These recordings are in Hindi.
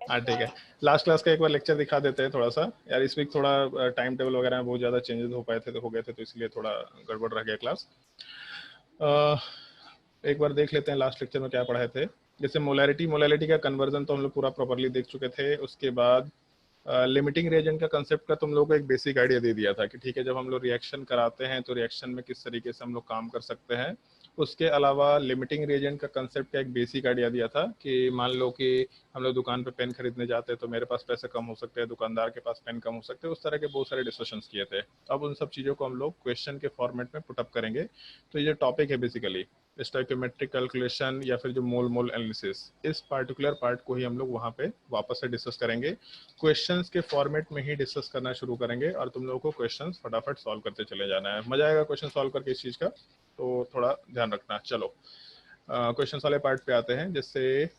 हाँ ठीक है, लास्ट क्लास का एक बार लेक्चर दिखा देते हैं थोड़ा सा यार। इस वीक थोड़ा टाइम टेबल वगैरह में बहुत ज़्यादा चेंजेस हो गए थे तो इसलिए थोड़ा गड़बड़ रह गया क्लास। एक बार देख लेते हैं लास्ट लेक्चर में क्या पढ़ाए थे। जैसे मोलैरिटी का कन्वर्जन तो हम लोग पूरा प्रॉपरली देख चुके थे। उसके बाद लिमिटिंग रिएजेंट का कंसेप्ट का तुम लोगों को एक बेसिक आइडिया दे दिया था कि ठीक है, जब हम लोग रिएक्शन कराते हैं तो रिएक्शन में किस तरीके से हम लोग काम कर सकते हैं। उसके अलावा लिमिटिंग रिएजेंट का कंसेप्ट का एक बेसिक आइडिया दिया था कि मान लो कि हम लोग दुकान पे पेन खरीदने जाते हैं तो मेरे पास पैसे कम हो सकते हैं, दुकानदार के पास पेन कम हो सकते हैं। उस तरह के बहुत सारे डिस्कशंस किए थे। अब उन सब चीज़ों को हम लोग क्वेश्चन के फॉर्मेट में पुटअप करेंगे। तो ये जो टॉपिक है बेसिकली स्टोइकोमेट्रिक कैलकुलेशन या फिर जो मोल एनालिसिस, इस पार्टिकुलर पार्ट को ही हम लोग वहाँ पे वापस से डिस्कस करेंगे। क्वेश्चंस के फॉर्मेट में ही डिस्कस करना शुरू करेंगे और तुम लोगों को क्वेश्चंस फटाफट सॉल्व करते चले जाना है। मजा आएगा क्वेश्चन सॉल्व करके इस चीज़ का, तो थोड़ा ध्यान रखना। चलो क्वेश्चन वाले पार्ट पे आते हैं। जैसे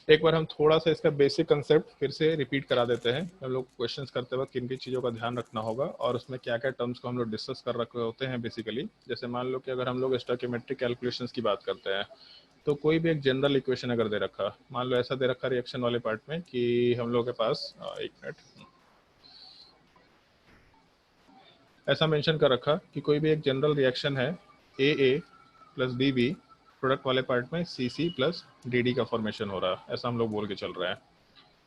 एक बार हम थोड़ा सा इसका बेसिक कंसेप्ट फिर से रिपीट करा देते हैं। हम लोग क्वेश्चंस करते वक्त किन किन चीज़ों का ध्यान रखना होगा और उसमें क्या क्या टर्म्स को हम लोग डिस्कस कर रखे होते हैं बेसिकली। जैसे मान लो कि अगर हम लोग स्टोइकोमेट्रिक कैलकुलेशंस की बात करते हैं तो कोई भी एक जनरल इक्वेशन अगर दे रखा, मान लो ऐसा दे रखा रिएक्शन वाले पार्ट में कि हम लोग के पास एक मिनट ऐसा मेंशन कर रखा कि कोई भी एक जनरल रिएक्शन है ए प्लस बी प्रोडक्ट वाले पार्ट में सी प्लस डी का फॉर्मेशन हो रहा है, ऐसा हम लोग बोल के चल रहे हैं।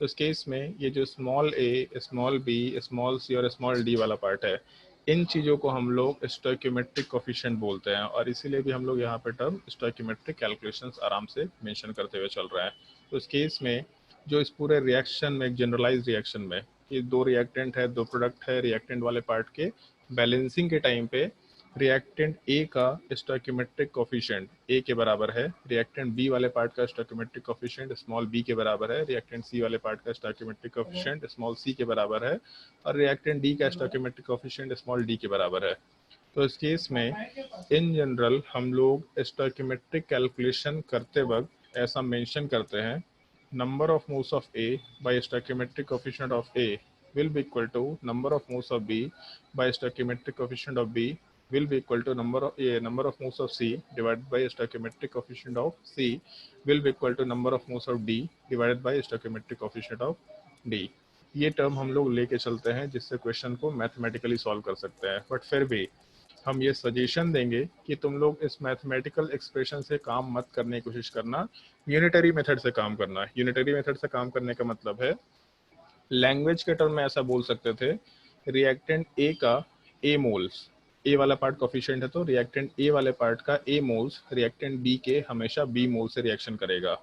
तो इस केस में ये जो स्मॉल ए, स्मॉल बी, स्मॉल सी और स्मॉल डी वाला पार्ट है, इन चीज़ों को हम लोग स्टोइकोमेट्रिक कोफिशिएंट बोलते हैं और इसीलिए भी हम लोग यहाँ पे टर्म स्टोइकोमेट्रिक कैलकुलेशंस आराम से मेंशन करते हुए चल रहे हैं। तो इस केस में जो इस पूरे रिएक्शन में, एक जनरलाइज रिएक्शन में, ये दो रिएक्टेंट है, दो प्रोडक्ट है, रिएक्टेंट वाले पार्ट के बैलेंसिंग के टाइम पे रिएक्टेंट ए का स्टोइकोमेट्रिक कोफिशिएंट ए के बराबर है, रिएक्टेंट बी वाले पार्ट का स्टोइकोमेट्रिक कोफिशिएंट स्मॉल बी के बराबर है, रिएक्टेंट सी वाले पार्ट का स्टोइकोमेट्रिक कोफिशिएंट स्मॉल सी के बराबर है और रिएक्टेंट डी का स्टोइकोमेट्रिक कोफिशिएंट स्मॉल डी के बराबर है। तो इस केस में इन जनरल हम लोग स्टोइकोमेट्रिक कैलकुलेशन करते वक्त ऐसा मेंशन करते हैं, number of moles of A by stoichiometric coefficient of A will be equal to number of moles of B by stoichiometric coefficient of B will be equal to number of moles of C divided by stoichiometric coefficient of C will be equal to number of moles of D divided by stoichiometric coefficient of D। ये टर्म हम लोग लेके चलते हैं जिससे क्वेश्चन को मैथमेटिकली सॉल्व कर सकते हैं। बट फिर भी हम ये सजेशन देंगे कि तुम लोग इस मैथमेटिकल एक्सप्रेशन से काम मत करने की कोशिश करना, यूनिटरी मेथड से काम करना है। यूनिटरी मेथड से काम करने का मतलब है, लैंग्वेज के टर्म में ऐसा बोल सकते थे, रिएक्टेंट ए का ए मोल्स, ए वाला पार्ट कोफिशिएंट है तो रिएक्टेंट ए वाले पार्ट का ए मोल्स रिएक्टेंट बी के हमेशा बी मोल से रिएक्शन करेगा,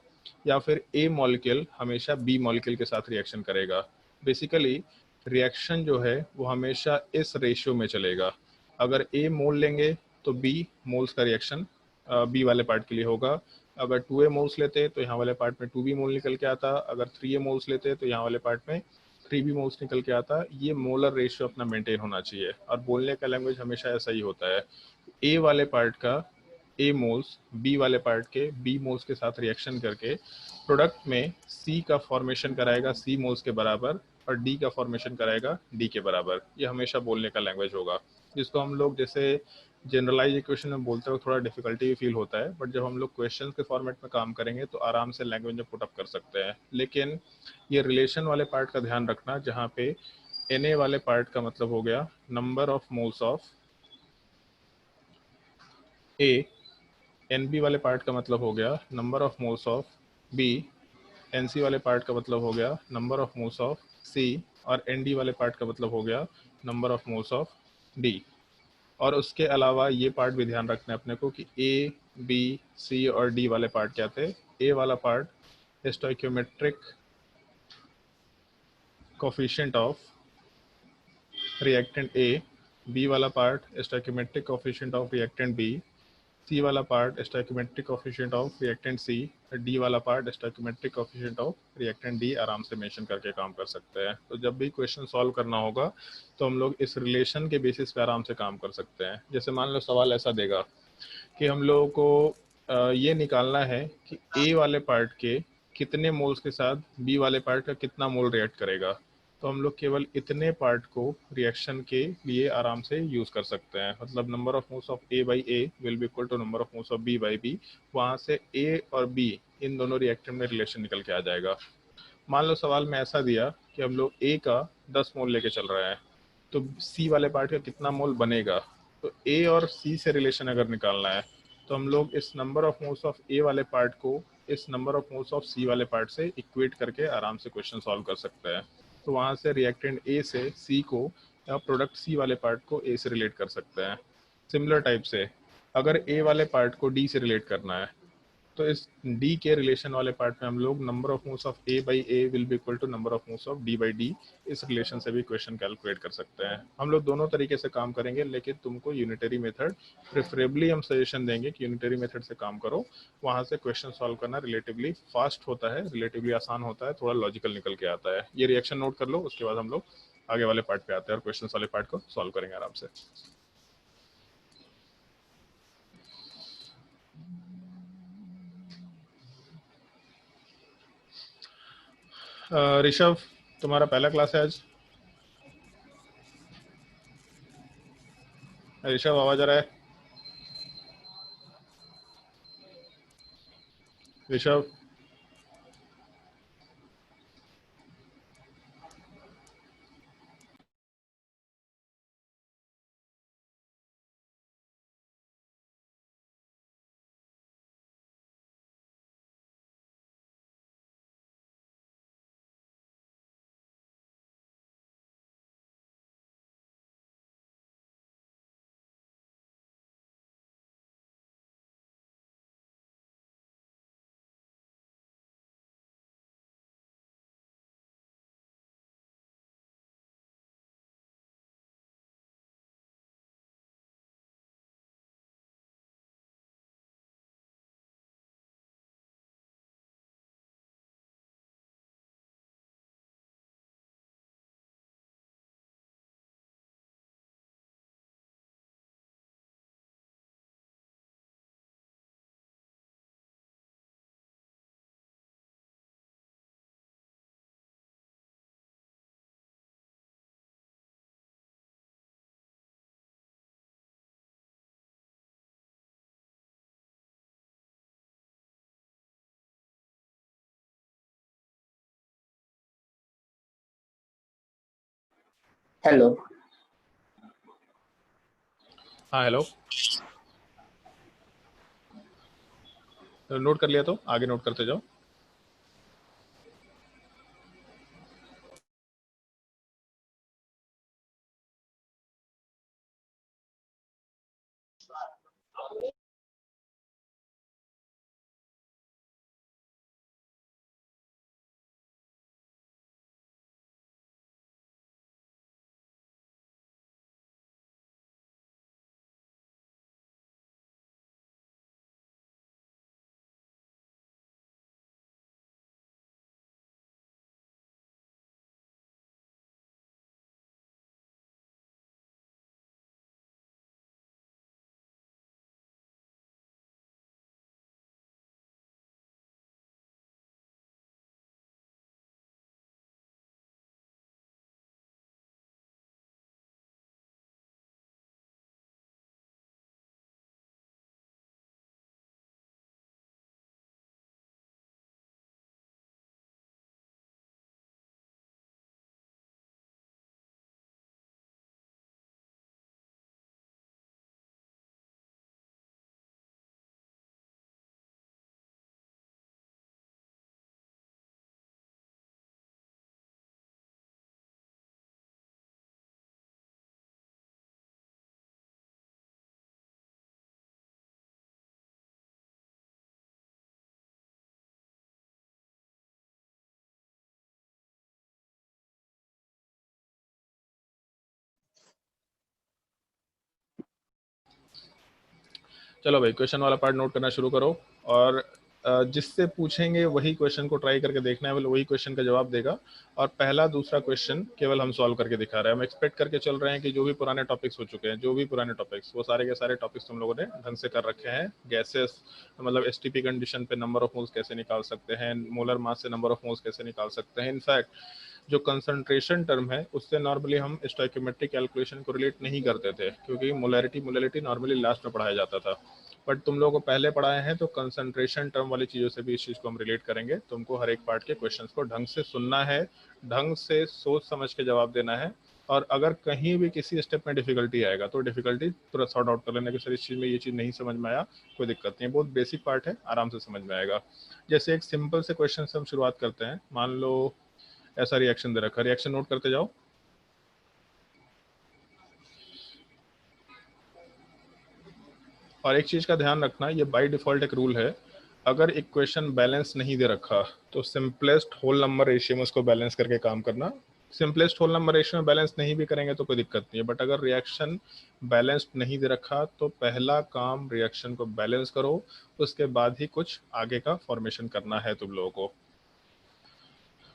या फिर ए मॉलिक्यूल हमेशा बी मॉलिक्यूल के साथ रिएक्शन करेगा। बेसिकली रिएक्शन जो है वो हमेशा इस रेशियो में चलेगा। अगर ए मोल लेंगे तो बी मोल्स का रिएक्शन बी वाले पार्ट के लिए होगा। अगर 2a मोल्स लेते तो यहाँ वाले पार्ट में 2b मोल निकल के आता, अगर 3a मोल्स लेते तो यहाँ वाले पार्ट में 3b मोल्स निकल के आता। ये मोलर रेशियो अपना मेंटेन होना चाहिए और बोलने का लैंग्वेज हमेशा ऐसा ही होता है। ए वाले पार्ट का ए मोल्स बी वाले पार्ट के बी मोल्स के साथ रिएक्शन करके प्रोडक्ट में सी का फॉर्मेशन कराएगा सी मोल्स के बराबर और डी का फॉर्मेशन कराएगा डी के बराबर। ये हमेशा बोलने का लैंग्वेज होगा, जिसको हम लोग जैसे जनरलाइज इक्वेशन में बोलते हुए थोड़ा डिफिकल्टी भी फील होता है, बट जब हम लोग क्वेश्चन के फॉर्मेट में काम करेंगे तो आराम से लैंग्वेज में पुटअप कर सकते हैं। लेकिन ये रिलेशन वाले पार्ट का ध्यान रखना, जहाँ पे एन ए वाले पार्ट का मतलब हो गया number of moles of A, N B वाले पार्ट का मतलब हो गया number of moles of B, N C वाले पार्ट का मतलब हो गया number of moles of C और एन डी वाले पार्ट का मतलब हो गया number of moles of D. और उसके अलावा ये पार्ट भी ध्यान रखना है अपने को कि ए, बी, सी और डी वाले पार्ट क्या थे। ए वाला part stoichiometric coefficient of reactant A, B वाला part stoichiometric coefficient of reactant B, C वाला part stoichiometric coefficient of reactant C, D वाला part stoichiometric coefficient of reactant D. आराम से मेंशन करके काम कर सकते हैं। तो जब भी क्वेश्चन सॉल्व करना होगा तो हम लोग इस रिलेशन के बेसिस पे आराम से काम कर सकते हैं। जैसे मान लो सवाल ऐसा देगा कि हम लोगों को ये निकालना है कि ए वाले पार्ट के कितने मोल्स के साथ बी वाले पार्ट का कितना मोल रिएक्ट करेगा। तो हम लोग केवल इतने पार्ट को रिएक्शन के लिए आराम से यूज़ कर सकते हैं। मतलब number of moles of A by A will be equal to number of moles of B by B. वहाँ से ए और बी इन दोनों रिएक्टेंट में रिलेशन निकल के आ जाएगा। मान लो सवाल में ऐसा दिया कि हम लोग ए का 10 मोल लेके चल रहे हैं, तो सी वाले पार्ट का कितना मोल बनेगा। तो ए और सी से रिलेशन अगर निकालना है तो हम लोग इस नंबर ऑफ मोल्स ऑफ ए वाले पार्ट को इस नंबर ऑफ मोल्स ऑफ सी वाले पार्ट से इक्वेट करके आराम से क्वेश्चन सॉल्व कर सकते हैं। तो वहाँ से रिएक्टेंट ए से सी को या प्रोडक्ट सी वाले पार्ट को ए से रिलेट कर सकते हैं। सिमिलर टाइप से अगर ए वाले पार्ट को डी से रिलेट करना है तो इस डी के रिलेशन वाले पार्ट में हम लोग number of moles of A by A will be equal to number of moles of D by D, इस रिलेशन से भी क्वेश्चन कैलकुलेट कर सकते हैं। हम लोग दोनों तरीके से काम करेंगे, लेकिन तुमको यूनिटरी मेथड प्रेफरेबली हम सजेशन देंगे कि यूनिटरी मेथड से काम करो। वहां से क्वेश्चन सॉल्व करना रिलेटिवली फास्ट होता है, रिलेटिवली आसान होता है, थोड़ा लॉजिकल निकल के आता है। ये रिएक्शन नोट कर लो, उसके बाद हम लोग आगे वाले पार्ट पे आते हैं और क्वेश्चन वाले पार्ट को सॉल्व करेंगे आराम से। ऋषभ, तुम्हारा पहला क्लास है आज। ऋषभ, आवाज आ रहा है? ऋषभ, हेलो। हाँ हेलो। नोट कर लिया तो आगे नोट करते जाओ। चलो भाई, क्वेश्चन वाला पार्ट नोट करना शुरू करो और जिससे पूछेंगे वही क्वेश्चन को ट्राई करके देखना है, वही क्वेश्चन का जवाब देगा। और पहला दूसरा क्वेश्चन केवल हम सॉल्व करके दिखा रहे हैं। हम एक्सपेक्ट करके चल रहे हैं कि जो भी पुराने टॉपिक्स हो चुके हैं, जो भी पुराने टॉपिक्स, वो सारे के सारे टॉपिक्स तुम लोगों ने ढंग से कर रखे हैं। गैसेस मतलब एसटीपी कंडीशन पे नंबर ऑफ मोल्स कैसे निकाल सकते हैं, मोलर मास से नंबर ऑफ मोल्स कैसे निकाल सकते हैं। इनफैक्ट जो कंसंट्रेशन टर्म है उससे नॉर्मली हम स्टोइकोमेट्रिक कैलकुलेशन को रिलेट नहीं करते थे, क्योंकि मोलैरिटी नॉर्मली लास्ट में पढ़ाया जाता था। बट तुम लोगों को पहले पढ़ाए हैं तो कंसंट्रेशन टर्म वाली चीज़ों से भी इस चीज़ को हम रिलेट करेंगे। तुमको हर एक पार्ट के क्वेश्चंस को ढंग से सुनना है, ढंग से सोच समझ के जवाब देना है, और अगर कहीं भी किसी स्टेप में डिफिकल्टी आएगा तो डिफिकल्टी तुरंत सॉर्ट आउट कर लेना कि सर इस चीज़ में ये चीज़ नहीं समझ में आया, कोई दिक्कत नहीं है, बहुत बेसिक पार्ट है, आराम से समझ में आएगा। जैसे एक सिंपल से क्वेश्चन से हम शुरुआत करते हैं। मान लो ऐसा रिएक्शन दे रखा है, रिएक्शन नोट करते जाओ। और एक चीज़ का ध्यान रखना, ये बाय डिफ़ॉल्ट एक रूल है, अगर इक्वेशन बैलेंस नहीं दे रखा तो सिंपलेस्ट होल नंबर रेशियो में उसको बैलेंस करके काम करना। सिंपलेस्ट होल नंबर रेशियो में बैलेंस नहीं भी करेंगे तो कोई दिक्कत नहीं है, बट अगर रिएक्शन बैलेंस्ड नहीं दे रखा तो पहला काम रिएक्शन को बैलेंस करो, उसके बाद ही कुछ आगे का फॉर्मेशन करना है तुम लोगों को।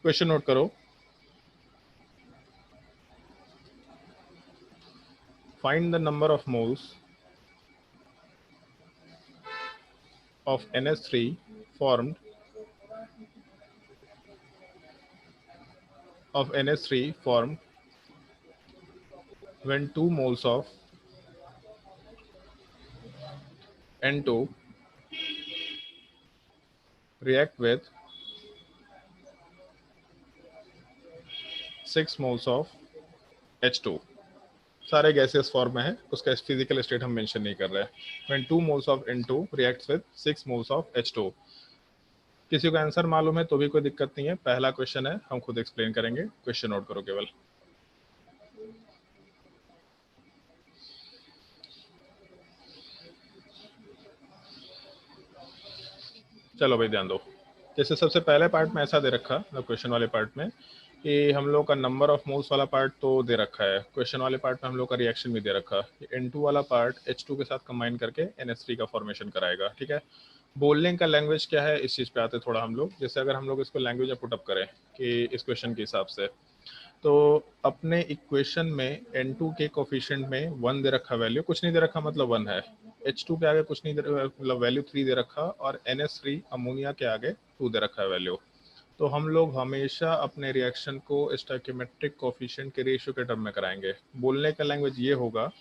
क्वेश्चन नोट करो। Find the number of moles of NH3 formed when 2 moles of N2 react with 6 moles of H2। सारे गैसेस फॉर्म में है, उसका फिजिकल स्टेट हम मेंशन नहीं कर रहे हैं। when 2 moles of N2 reacts with 6 moles of H2। किसी को आंसर मालूम है तो भी कोई दिक्कत नहीं है, पहला क्वेश्चन है, हम खुद एक्सप्लेन करेंगे। क्वेश्चन नोट करो केवल। चलो भाई ध्यान दो। जैसे सबसे पहले पार्ट में ऐसा दे रखा, मतलब क्वेश्चन वाले पार्ट में, कि हम लोग का नंबर ऑफ मोल्स वाला पार्ट तो दे रखा है, क्वेश्चन वाले पार्ट में हम लोग का रिएक्शन भी दे रखा है। N2 वाला पार्ट H2 के साथ कंबाइन करके NH3 का फॉर्मेशन कराएगा, ठीक है। बोलने का लैंग्वेज क्या है, इस चीज़ पे आते थोड़ा हम लोग। जैसे अगर हम लोग इसको लैंग्वेज में पुटअप करें कि इस क्वेश्चन के हिसाब से, तो अपने इक्वेशन में N2 के कोफिशिएंट में 1 दे रखा, वैल्यू कुछ नहीं दे रखा मतलब 1 है। H2 के आगे कुछ नहीं दे, मतलब वैल्यू 3 दे रखा, और NH3 अमोनिया के आगे 2 दे रखा है वैल्यू। तो हम लोग हमेशा अपने रिएक्शन को स्टोइकियोमेट्रिक कोफिशिएंट के रेशियो के टर्म में कराएंगे। बोलने का लैंग्वेज ये होगा,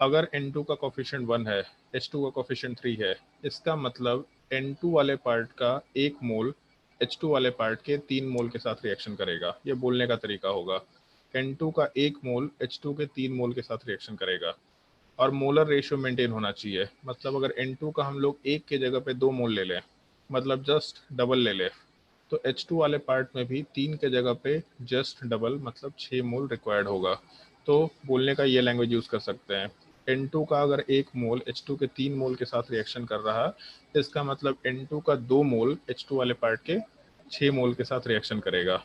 अगर N2 का कोफिशिएंट 1 है, H2 का कोफिशिएंट 3 है, इसका मतलब N2 वाले पार्ट का 1 मोल H2 वाले पार्ट के 3 मोल के साथ रिएक्शन करेगा। ये बोलने का तरीका होगा। N2 का 1 मोल H2 के 3 मोल के साथ रिएक्शन करेगा, और मोलर रेशियो मेंटेन होना चाहिए। मतलब अगर N2 का हम लोग 1 के जगह पे 2 मोल ले लें, मतलब जस्ट डबल ले लें, तो H2 वाले पार्ट में भी 3 के जगह पे जस्ट डबल मतलब 6 मोल रिक्वायर्ड होगा। तो बोलने का ये लैंग्वेज यूज़ कर सकते हैं। N2 का अगर 1 मोल H2 के 3 मोल के साथ रिएक्शन कर रहा, इसका मतलब N2 का 2 मोल H2 वाले पार्ट के 6 मोल के साथ रिएक्शन करेगा।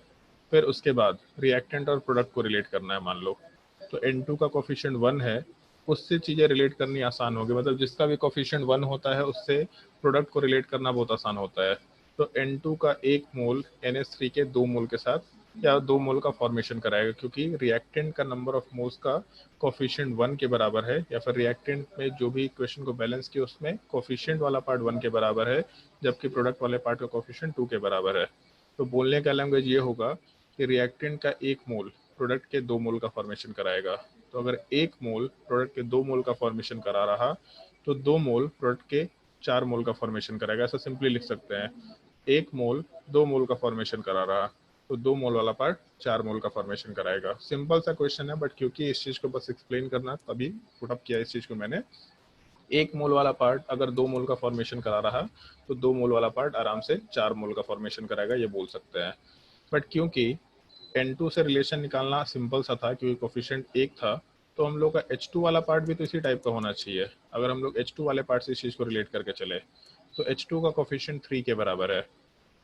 फिर उसके बाद रिएक्टेंट और प्रोडक्ट को रिलेट करना है। मान लो तो N2 का कोफिशिएंट 1 है, उससे चीज़ें रिलेट करनी आसान होगी। मतलब जिसका भी कोफिशिएंट 1 होता है उससे प्रोडक्ट को रिलेट करना बहुत आसान होता है। तो N2 का 1 मोल NH3 के 2 मोल के साथ या 2 मोल का फॉर्मेशन कराएगा, क्योंकि रिएक्टेंट का नंबर ऑफ मोल्स का कोफिशिएंट 1 के बराबर है, या फिर रिएक्टेंट में जो भी इक्वेशन को बैलेंस किया उसमें कोफिशिएंट वाला पार्ट 1 के बराबर है, जबकि प्रोडक्ट वाले पार्ट का कोफिशिएंट 2 के बराबर है। तो बोलने का लैंग्वेज ये होगा कि रिएक्टेंट का 1 मोल प्रोडक्ट के 2 मोल का फॉर्मेशन कराएगा। तो अगर 1 मोल प्रोडक्ट के 2 मोल का फॉर्मेशन करा रहा, तो 2 मोल प्रोडक्ट के 4 मोल का फॉर्मेशन कराएगा। ऐसा सिंपली लिख सकते हैं, 1 मोल 2 मोल का फॉर्मेशन करा रहा, तो 2 मोल वाला पार्ट 4 मोल का फॉर्मेशन कराएगा। सिंपल सा क्वेश्चन है, बट क्योंकि इस चीज़ को बस एक्सप्लेन करना तभी पुटअप किया इस चीज़ को मैंने। 1 मोल वाला पार्ट अगर 2 मोल का फॉर्मेशन करा रहा, तो 2 मोल वाला पार्ट आराम से 4 मोल का फॉर्मेशन कराएगा, ये बोल सकते हैं। बट क्योंकि N2 से रिलेशन निकालना सिंपल सा था, क्योंकि कोफिशिएंट 1 था, तो हम लोग का H2 वाला पार्ट भी तो इसी टाइप का होना चाहिए। अगर हम लोग H2 वाले पार्ट से इस चीज़ को रिलेट करके चले, तो H2 का कोफिशिएंट 3 के बराबर है।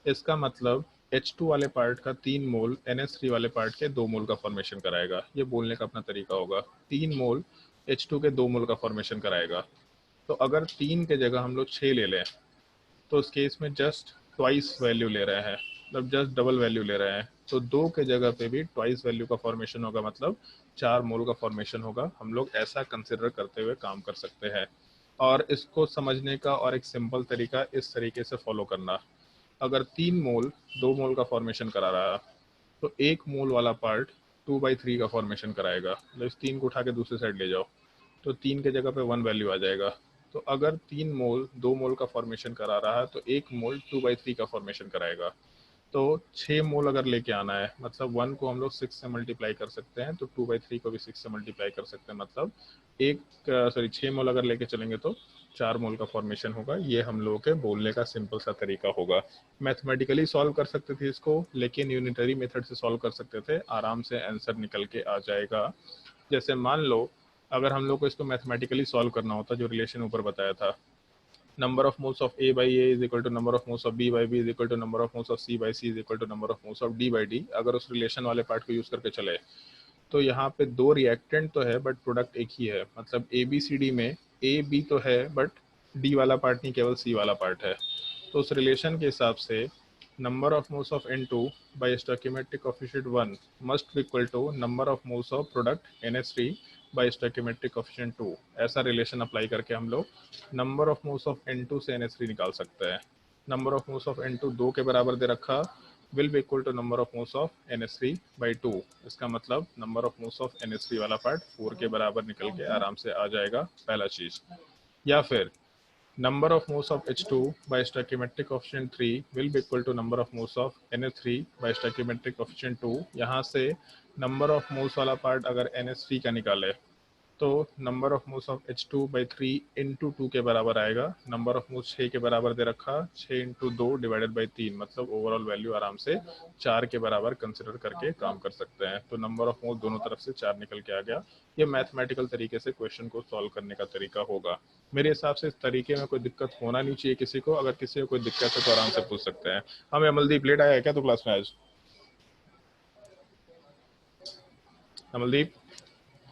इसका मतलब H2 वाले पार्ट का 3 मोल NH3 वाले पार्ट के 2 मोल का फॉर्मेशन कराएगा। ये बोलने का अपना तरीका होगा, 3 मोल H2 के 2 मोल का फॉर्मेशन कराएगा। तो अगर 3 के जगह हम लोग 6 ले लें, तो उस केस में जस्ट ट्वाइस वैल्यू ले रहे हैं, मतलब जस्ट डबल वैल्यू ले रहे हैं। तो 2 के जगह पे भी ट्वाइस वैल्यू का फॉर्मेशन होगा, मतलब 4 मोल का फॉर्मेशन होगा। हम लोग ऐसा कंसिडर करते हुए काम कर सकते हैं। और इसको समझने का और एक सिंपल तरीका इस तरीके से फॉलो करना, अगर 3 मोल 2 मोल का फॉर्मेशन करा रहा है, तो 1 मोल वाला पार्ट 2/3 का फॉर्मेशन कराएगा। मतलब इस 3 को उठा के दूसरी साइड ले जाओ, तो 3 के जगह पे 1 वैल्यू आ जाएगा। तो अगर 3 मोल 2 मोल का फॉर्मेशन करा रहा है तो 1 मोल 2/3 का फॉर्मेशन कराएगा। तो 6 मोल अगर लेके आना है, मतलब 1 को हम लोग 6 से मल्टीप्लाई कर सकते हैं, तो 2/3 को भी 6 से मल्टीप्लाई कर सकते हैं, मतलब 6 मोल अगर लेके चलेंगे तो 4 मोल का फॉर्मेशन होगा। ये हम लोगों के बोलने का सिंपल सा तरीका होगा। मैथमेटिकली सॉल्व कर सकते थे इसको, लेकिन यूनिटरी मेथड से सॉल्व कर सकते थे, आराम से आंसर निकल के आ जाएगा। जैसे मान लो अगर हम लोग को इसको मैथमेटिकली सॉल्व करना होता, जो रिलेशन ऊपर बताया था, number of moles of A by A is equal to number of moles of B by B is equal to number of moles of C by C is equal to number of moles of D by D, अगर उस रिलेशन वाले पार्ट को यूज करके चले तो यहाँ पे 2 रिएक्टेंट तो है बट प्रोडक्ट एक ही है। मतलब ABCD में A B तो है बट D वाला पार्ट नहीं, केवल C वाला पार्ट है। तो उस रिलेशन के हिसाब से number of moles of N2 by stoichiometric coefficient 1 must be equal to number of moles of product NH3 by stoichiometric coefficient 2। ऐसा रिलेशन अप्लाई करके हम लोग number of moles of N2 से NH3 निकाल सकते हैं। Number of moles of N2 2 के बराबर दे रखा, will be equal to number of moles of NH3 by 2। इसका मतलब number of moles of NH3 वाला पार्ट 4 के बराबर निकल के आराम से आ जाएगा, पहला चीज। या फिर number of moles of H2 by stoichiometric coefficient 3 will be equal to number of moles of NH3 by stoichiometric coefficient 2। यहाँ से number of moles वाला पार्ट अगर NH3 का निकाले तो number of moles of H2/3 into 2 के बराबर आएगा। नंबर ऑफ मोल्स 6 के बराबर दे रखा, 6 इंटू 2 डिवाइडेड बाई 3, मतलब ओवरऑल वैल्यू आराम से 4 के बराबर कंसिडर करके काम कर सकते हैं। तो नंबर ऑफ मोल्स दोनों तरफ से 4 निकल के आ गया। ये मैथमेटिकल तरीके से क्वेश्चन को सॉल्व करने का तरीका होगा। मेरे हिसाब से इस तरीके में कोई दिक्कत होना नहीं चाहिए किसी को। अगर किसी को कोई दिक्कत है तो आराम से पूछ सकते हैं। हमें अमलदीप लेट आया है क्या तो क्लास में आज? अमलदीप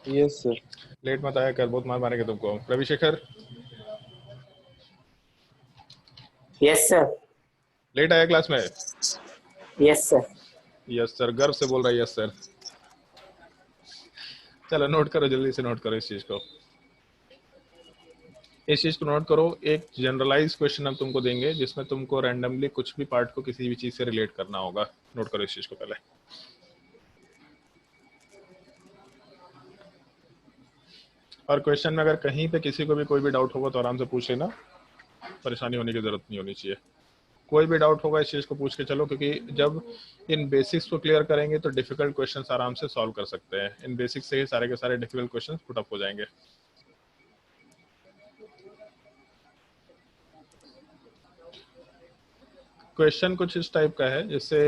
यस सर। लेट मत आया कर, बहुत मार मारेंगे तुमको। Ravishekhar yes sir. लेट आया क्लास में? Yes sir. यस सर, गर्व से बोल रहा है यस सर। चलो नोट करो, जल्दी से नोट करो इस चीज को। इस चीज को नोट करो। एक जनरलाइज क्वेश्चन हम तुमको देंगे जिसमें तुमको रैंडमली कुछ भी पार्ट को किसी भी चीज से रिलेट करना होगा। नोट करो इस चीज को पहले। और क्वेश्चन में अगर कहीं पे किसी को भी कोई भी डाउट होगा तो आराम से पूछ लेना, परेशानी होने की जरूरत नहीं होनी चाहिए। कोई भी डाउट होगा इस चीज को पूछ के चलो, क्योंकि जब इन बेसिक्स को क्लियर करेंगे तो डिफिकल्ट क्वेश्चंस आराम से सॉल्व कर सकते हैं। इन बेसिक्स से ही सारे के सारे डिफिकल्ट क्वेश्चंस पुट अप हो जाएंगे। क्वेश्चन कुछ इस टाइप का है, जैसे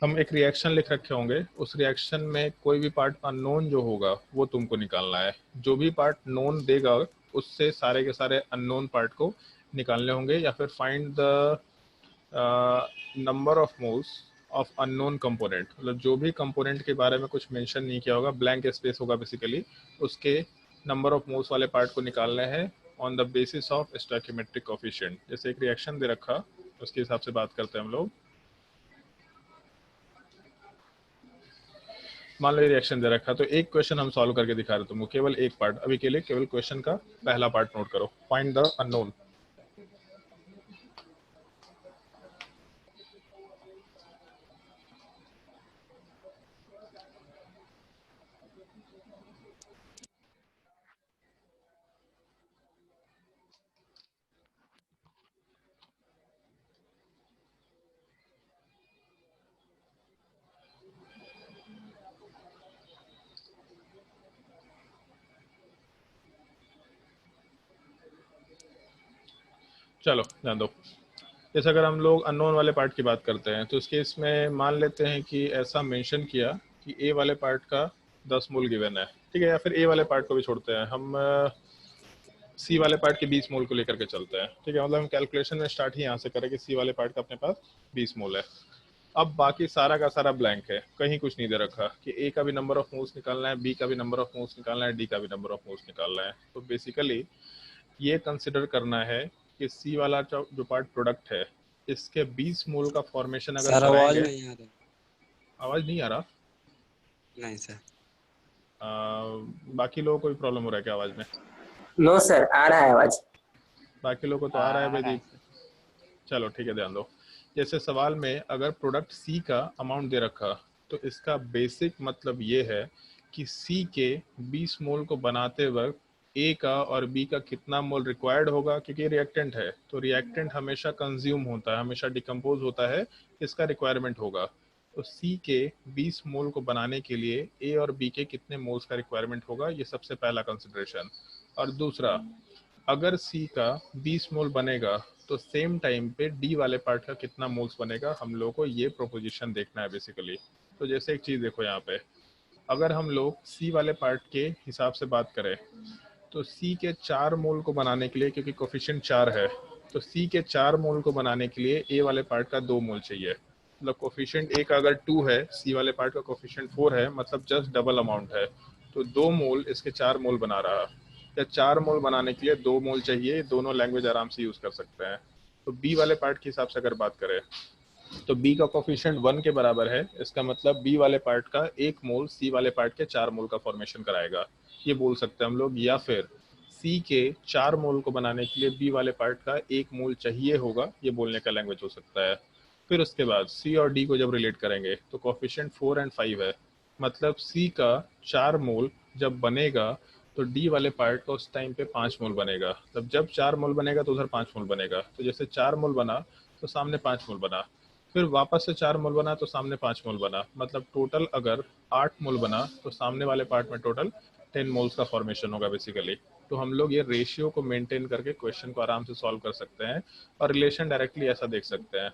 हम एक रिएक्शन लिख रखे होंगे, उस रिएक्शन में कोई भी पार्ट अननोन जो होगा वो तुमको निकालना है। जो भी पार्ट नोन देगा उससे सारे के सारे अननोन पार्ट को निकालने होंगे। या फिर find the number of moles of unknown component, मतलब जो भी कंपोनेंट के बारे में कुछ मेंशन नहीं किया होगा, ब्लैंक स्पेस होगा बेसिकली, उसके नंबर ऑफ मोल्स वाले पार्ट को निकालने हैं on the basis of stoichiometric coefficient. जैसे एक रिएक्शन दे रखा, उसके हिसाब से बात करते हैं हम लोग। मान लो ये रिएक्शन दे रखा, तो एक क्वेश्चन हम सॉल्व करके दिखा रहे तुमको, केवल एक पार्ट अभी के लिए, केवल क्वेश्चन का पहला पार्ट नोट करो, फाइंड द अननोन। चलो ध्यान दो। जैसे अगर हम लोग अननोन वाले पार्ट की बात करते हैं तो इस केस में मान लेते हैं कि ऐसा मेंशन किया कि ए वाले पार्ट का 10 मोल गिवन है, ठीक है। या फिर ए वाले पार्ट को भी छोड़ते हैं, हम सी वाले पार्ट के 20 मोल को लेकर के चलते हैं, ठीक है। मतलब हम कैलकुलेशन में स्टार्ट ही यहाँ से करें कि सी वाले पार्ट का अपने पास 20 मोल है। अब बाकी सारा का सारा ब्लैंक है, कहीं कुछ नहीं दे रखा कि ए का भी नंबर ऑफ मोल्स निकालना है, बी का भी नंबर ऑफ मोल्स निकालना है, डी का भी नंबर ऑफ मोल्स निकालना है। तो बेसिकली ये कंसिडर करना है कि सी वाला जो पार्ट प्रोडक्ट है, इसके 20 मोल का फॉर्मेशन अगर सर आवाज कराएंगे। नहीं आ रहा। आवाज नहीं आ रहा? नहीं सर। बाकी लोगों को भी प्रॉब्लम हो रहा है क्या आवाज में? नो सर, आ रहा है आवाज। बाकी लोगों को तो आ रहा है भाई। चलो ठीक है, ध्यान दो। जैसे सवाल में अगर प्रोडक्ट सी का अमाउंट दे रखा, तो इसका बेसिक मतलब ये है कि सी के 20 मोल को बनाते वक्त ए का और बी का कितना मोल रिक्वायर्ड होगा, क्योंकि रिएक्टेंट है तो रिएक्टेंट हमेशा कंज्यूम होता है, हमेशा डिकम्पोज होता है, इसका रिक्वायरमेंट होगा। तो सी के 20 मोल को बनाने के लिए ए और बी के कितने मोल्स का रिक्वायरमेंट होगा, ये सबसे पहला कंसिडरेशन। और दूसरा, अगर सी का 20 मोल बनेगा तो सेम टाइम पे डी वाले पार्ट का कितना मोल्स बनेगा, हम लोगों को ये प्रोपोजिशन देखना है बेसिकली। तो जैसे एक चीज देखो यहाँ पे, अगर हम लोग सी वाले पार्ट के हिसाब से बात करें तो सी के 4 मोल को बनाने के लिए, क्योंकि कोफिशिएंट 4 है, तो सी के 4 मोल को बनाने के लिए ए वाले पार्ट का 2 मोल चाहिए। मतलब कोफिशिएंट ए का अगर 2 है, सी वाले पार्ट का कोफिशिएंट 4 है, मतलब जस्ट डबल अमाउंट है। तो 2 मोल इसके 4 मोल बना रहा, या 4 मोल बनाने के लिए 2 मोल चाहिए, दोनों लैंग्वेज आराम से यूज कर सकते हैं। तो बी वाले पार्ट के हिसाब से अगर बात करें तो बी का कोफिशिएंट 1 के बराबर है, इसका मतलब बी वाले पार्ट का 1 मोल सी वाले पार्ट के 4 मोल का फॉर्मेशन कराएगा, ये बोल सकते हैं हम लोग। या फिर सी के 4 मोल को बनाने के लिए बी वाले पार्ट का 1 मोल चाहिए होगा, ये बोलने का लैंग्वेज हो सकता है। फिर उसके बाद सी और डी को जब रिलेट करेंगे तो कोफिशिएंट 4 एंड 5 है, मतलब सी का 4 मोल जब बनेगा तो डी वाले पार्ट का उस टाइम पे 5 मोल बनेगा। तब जब 4 मोल बनेगा तो उधर 5 मोल बनेगा, तो जैसे 4 मोल बना तो सामने 5 मोल बना, फिर वापस से 4 मोल बना तो सामने 5 मोल बना, मतलब टोटल अगर 8 मोल बना तो सामने वाले पार्ट में टोटल 10 मोल्स का फॉर्मेशन होगा बेसिकली। तो हम लोग ये रेशियो को मेंटेन करके क्वेश्चन को आराम से सॉल्व कर सकते हैं, और रिलेशन डायरेक्टली ऐसा देख सकते हैं।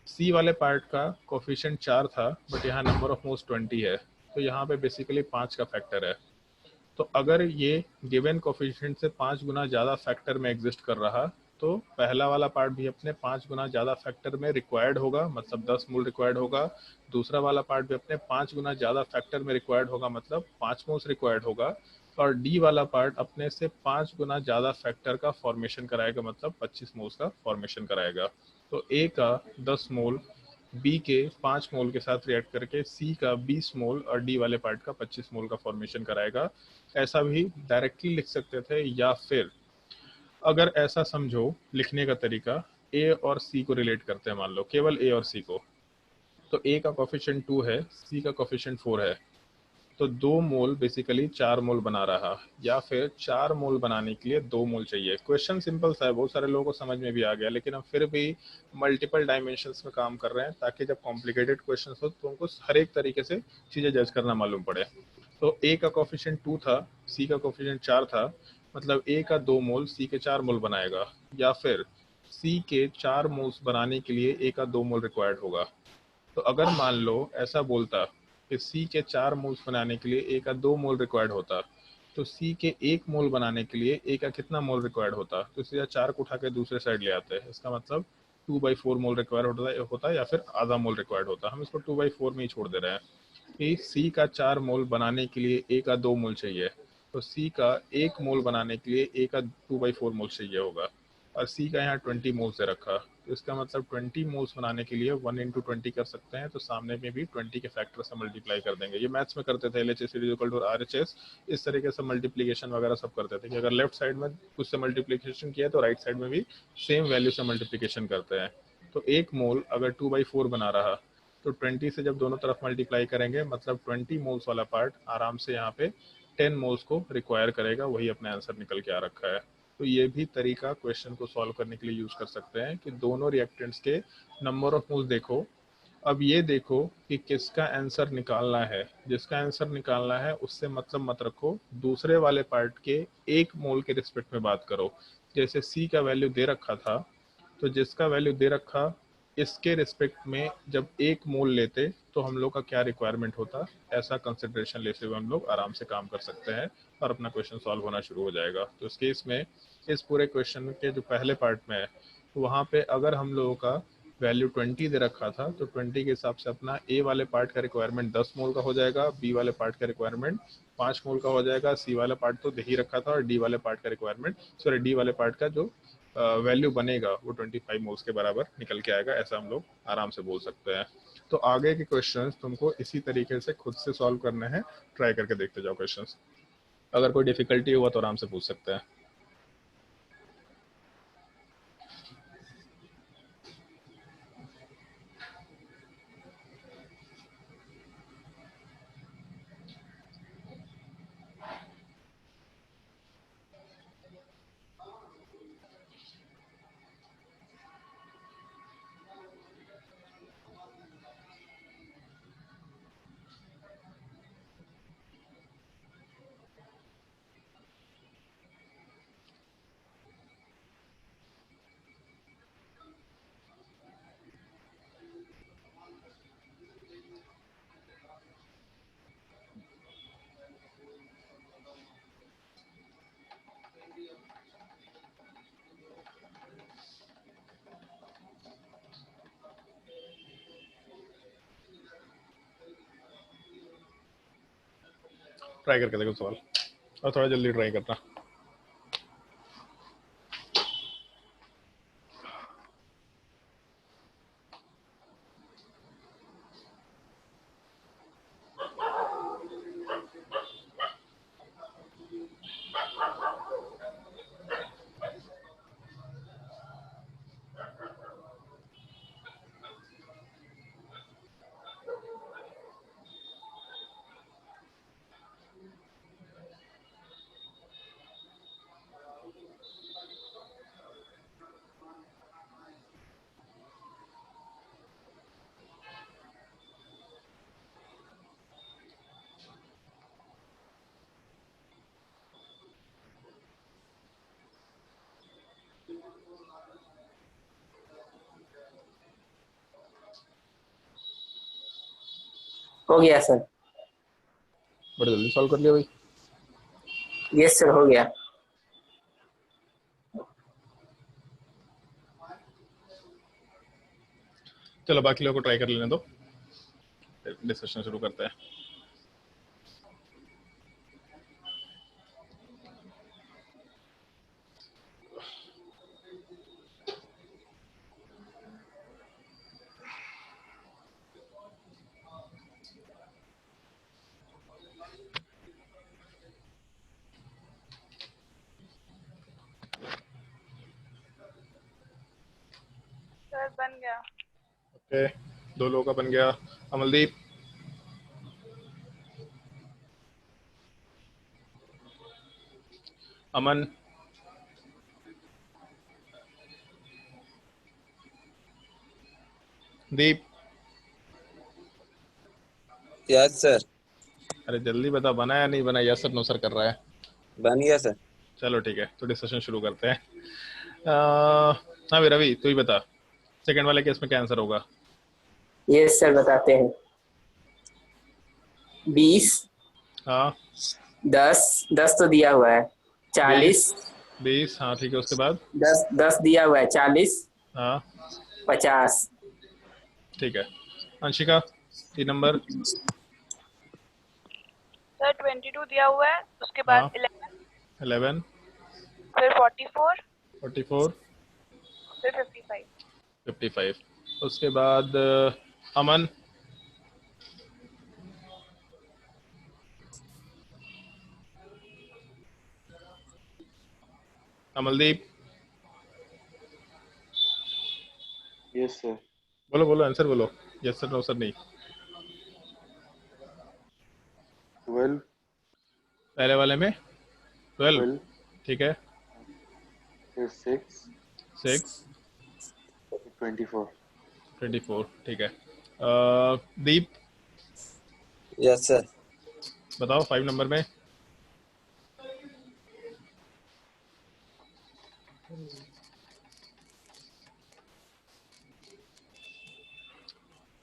सी वाले पार्ट का कोफिशिएंट 4 था, बट यहाँ नंबर ऑफ मोल्स 20 है, तो यहाँ पे बेसिकली 5 का फैक्टर है। तो अगर ये गिवन कोफिशिएंट से 5 गुना ज़्यादा फैक्टर में एग्जिस्ट कर रहा, तो पहला वाला पार्ट भी अपने 5 गुना ज़्यादा फैक्टर में रिक्वायर्ड होगा, मतलब 10 मोल रिक्वायर्ड होगा। दूसरा वाला पार्ट भी अपने 5 गुना ज़्यादा फैक्टर में रिक्वायर्ड होगा, मतलब 5 मोल्स रिक्वायर्ड होगा। और डी वाला पार्ट अपने से 5 गुना ज़्यादा फैक्टर का फॉर्मेशन कराएगा, मतलब 25 मोल्स का फॉर्मेशन कराएगा। तो ए का 10 मोल बी के 5 मोल के साथ रिएक्ट करके सी का 20 मोल और डी वाले पार्ट का 25 मोल का फॉर्मेशन कराएगा। ऐसा भी डायरेक्टली लिख सकते थे, या फिर अगर ऐसा समझो लिखने का तरीका, ए और सी को रिलेट करते हैं, मान लो केवल ए और सी को, तो ए का कोफिशिएंट 2 है, सी का कोफिशिएंट 4 है, तो 2 मोल बेसिकली 4 मोल बना रहा, या फिर 4 मोल बनाने के लिए 2 मोल चाहिए। क्वेश्चन सिंपल सा है, बहुत सारे लोगों को समझ में भी आ गया, लेकिन हम फिर भी मल्टीपल डायमेंशंस में काम कर रहे हैं, ताकि जब कॉम्प्लिकेटेड क्वेश्चन हो तो उनको हर एक तरीके से चीज़ें जज करना मालूम पड़े। तो ए का कोफिशिएंट 2 था, सी का कोफिशिएंट 4 था, मतलब ए का 2 मोल सी के 4 मोल बनाएगा, या फिर सी के 4 मोल्स बनाने के लिए ए का 2 मोल रिक्वायर्ड होगा। तो अगर मान लो ऐसा बोलता कि सी के 4 मोल्स बनाने के लिए ए का 2 मोल रिक्वायर्ड होता, तो सी के 1 मोल बनाने के लिए ए का कितना मोल रिक्वायर्ड होता, तो सीधा 4 को उठा के दूसरे साइड ले आते हैं, इसका मतलब 2/4 मोल रिक्वायर्ड होता या फिर आधा मोल रिक्वायर्ड होता। हम इसको 2/4 में ही छोड़ दे रहे हैं कि सी का 4 मोल बनाने के लिए ए का 2 मोल चाहिए, तो सी का 1 मोल बनाने के लिए ए का 2/4 मोल चाहिए होगा, और सी का यहाँ 20 मोल्स दे रखा, तो इसका मतलब 20 मोल्स बनाने के लिए 1 इंटू 20 कर सकते हैं, तो सामने में भी 20 के फैक्टर से मल्टीप्लाई कर देंगे। ये मैथ्स में करते थे, LHS इक्वल टू RHS, इस तरीके से मल्टीप्लीकेशन वगैरह सब करते थे कि अगर लेफ्ट साइड में कुछ से मल्टीप्लीकेशन किया तो राइट साइड में भी सेम वैल्यू से मल्टीप्लीकेशन करते हैं। तो 1 मोल अगर 2/4 बना रहा, तो 20 से जब दोनों तरफ मल्टीप्लाई करेंगे, मतलब 20 मोल्स वाला पार्ट आराम से यहाँ पे 10 मोल्स को रिक्वायर करेगा, वही अपने आंसर निकल के आ रखा है। तो ये भी तरीका क्वेश्चन को सॉल्व करने के लिए यूज कर सकते हैं कि दोनों रिएक्टेंट्स के नंबर ऑफ मोल्स देखो, अब ये देखो कि किसका आंसर निकालना है। जिसका आंसर निकालना है उससे मतलब मत रखो, दूसरे वाले पार्ट के 1 मोल के रिस्पेक्ट में बात करो। जैसे सी का वैल्यू दे रखा था, तो जिसका वैल्यू दे रखा इसके रिस्पेक्ट में जब 1 मोल लेते तो हम लोग का क्या रिक्वायरमेंट होता, ऐसा कंसिडरेशन लेते हुए हम लोग आराम से काम कर सकते हैं और अपना क्वेश्चन सॉल्व होना शुरू हो जाएगा। तो इस केस में इस पूरे क्वेश्चन के जो पहले पार्ट में है, वहाँ पे अगर हम लोगों का वैल्यू 20 दे रखा था, तो 20 के हिसाब से अपना ए वाले पार्ट का रिक्वायरमेंट 10 मोल का हो जाएगा, बी वाले पार्ट का रिक्वायरमेंट 5 मोल का हो जाएगा, सी वाला पार्ट तो दे ही रखा था, और डी वाले पार्ट का रिक्वायरमेंट, सॉरी डी वाले पार्ट का जो वैल्यू बनेगा वो 25 मोल्स के बराबर निकल के आएगा, ऐसा हम लोग आराम से बोल सकते हैं। तो आगे के क्वेश्चंस तुमको इसी तरीके से खुद से सॉल्व करने हैं, ट्राई करके देखते जाओ क्वेश्चंस। अगर कोई डिफिकल्टी हुआ तो आराम से पूछ सकते हैं। ट्राई करके देखो सवाल, और थोड़ा जल्दी ट्राई करना। हो गया सर। बड़े जल्दी सॉल्व कर लिया भाई। यस सर, हो गया। चलो बाकी लोगों को ट्राई कर लेने दो, डिस्कशन शुरू करते हैं। सर बन गया। ओके, 2 लोगों का बन गया। अमलदीप, अमन, दीप, यस सर। अरे जल्दी बता, बना या नहीं बना? यस सर नो सर कर रहा है। बन गया सर। चलो ठीक है, तो डिस्कशन शुरू करते हैं। हाँ भी रवि, तू ही बता, सेकंड वाले केस में क्या आंसर होगा? यस सर, बताते हैं। 20, हाँ 10, 10 तो दिया हुआ है। 40, 20, हाँ ठीक है, उसके बाद 10, 10 दिया हुआ है। 40, हाँ 50। ठीक है। अंशिका, 3 नंबर। सर 22 दिया हुआ है, उसके हाँ बाद 11, 11, फिर 44, 44, फिर 55। 55, उसके बाद अमन, अमलदीप, यस सर। बोलो बोलो आंसर बोलो, यस सर नो सर नहीं। 12, पहले वाले में 12, 12, ठीक है। फिर 6, 6, 24। 24, ठीक है। दीप, यस सर। बताओ 5 नंबर में।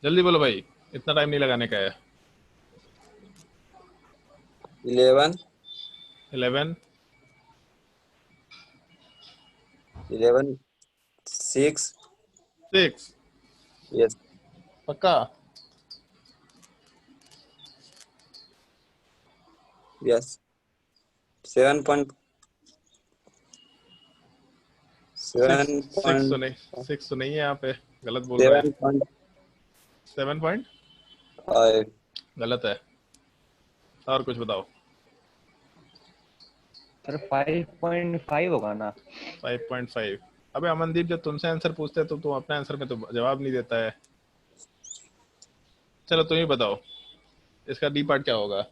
जल्दी बोलो भाई, इतना टाइम नहीं लगाने का है। 11, 11, 11, 6। 6, यस। पक्का? यस। 7 पॉइंट 6, 7 6 तो पॉइंट नहीं, 6 तो नहीं है यहाँ पे, गलत बोल रहा है। 7 पॉइंट 7.5। गलत है, और कुछ बताओ। सर 5.5 होगा ना? 5.5। अबे अमनदीप, जब तुमसे आंसर पूछते हैं तो तुम अपने आंसर में तो जवाब नहीं देता है। चलो तुम ही बताओ, इसका डी पार्ट क्या होगा?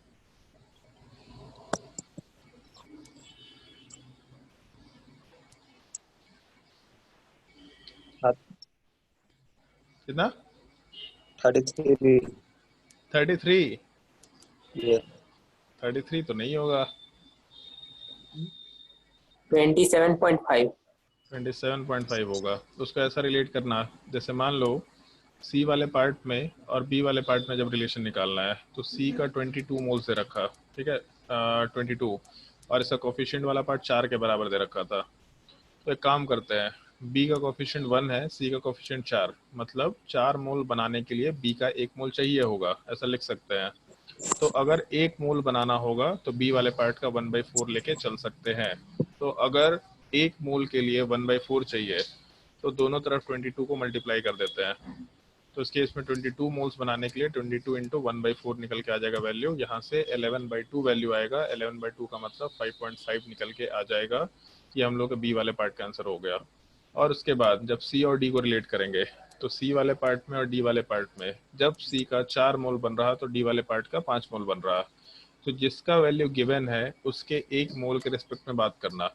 कितना? 33। 33? यस। 33 तो नहीं होगा। 27.5। 27.5 होगा। तो उसका ऐसा रिलेट करना, जैसे मान लो सी वाले पार्ट में और बी वाले पार्ट में जब रिलेशन निकालना है तो सी का 22 मोल से रखा, ठीक है, 22, और इसका कोफिशिएंट वाला पार्ट 4 के बराबर दे रखा था। तो एक काम करते हैं, बी का कोफिशिएंट 1 है, सी का कोफिशिएंट 4, मतलब 4 मोल बनाने के लिए बी का 1 मोल चाहिए होगा, ऐसा लिख सकते हैं। तो अगर 1 मोल बनाना होगा तो बी वाले पार्ट का 1/4 लेके चल सकते हैं। तो अगर 1 मोल के लिए 1/4 चाहिए तो दोनों तरफ 22 को मल्टीप्लाई कर देते हैं। तो इस केस में 22 मोल्स बनाने के लिए 22 इंटू 1/4 निकल के आ जाएगा वैल्यू। यहाँ से 11/2 वैल्यू आएगा। 11/2 का मतलब 5.5 निकल के आ जाएगा। ये हम लोग का बी वाले पार्ट का आंसर हो गया। और उसके बाद जब सी और डी को रिलेट करेंगे तो सी वाले पार्ट में और डी वाले पार्ट में जब सी का 4 मोल बन रहा तो डी वाले पार्ट का 5 मोल बन रहा। तो जिसका वैल्यू गिवन है उसके 1 मोल के रिस्पेक्ट में बात करना।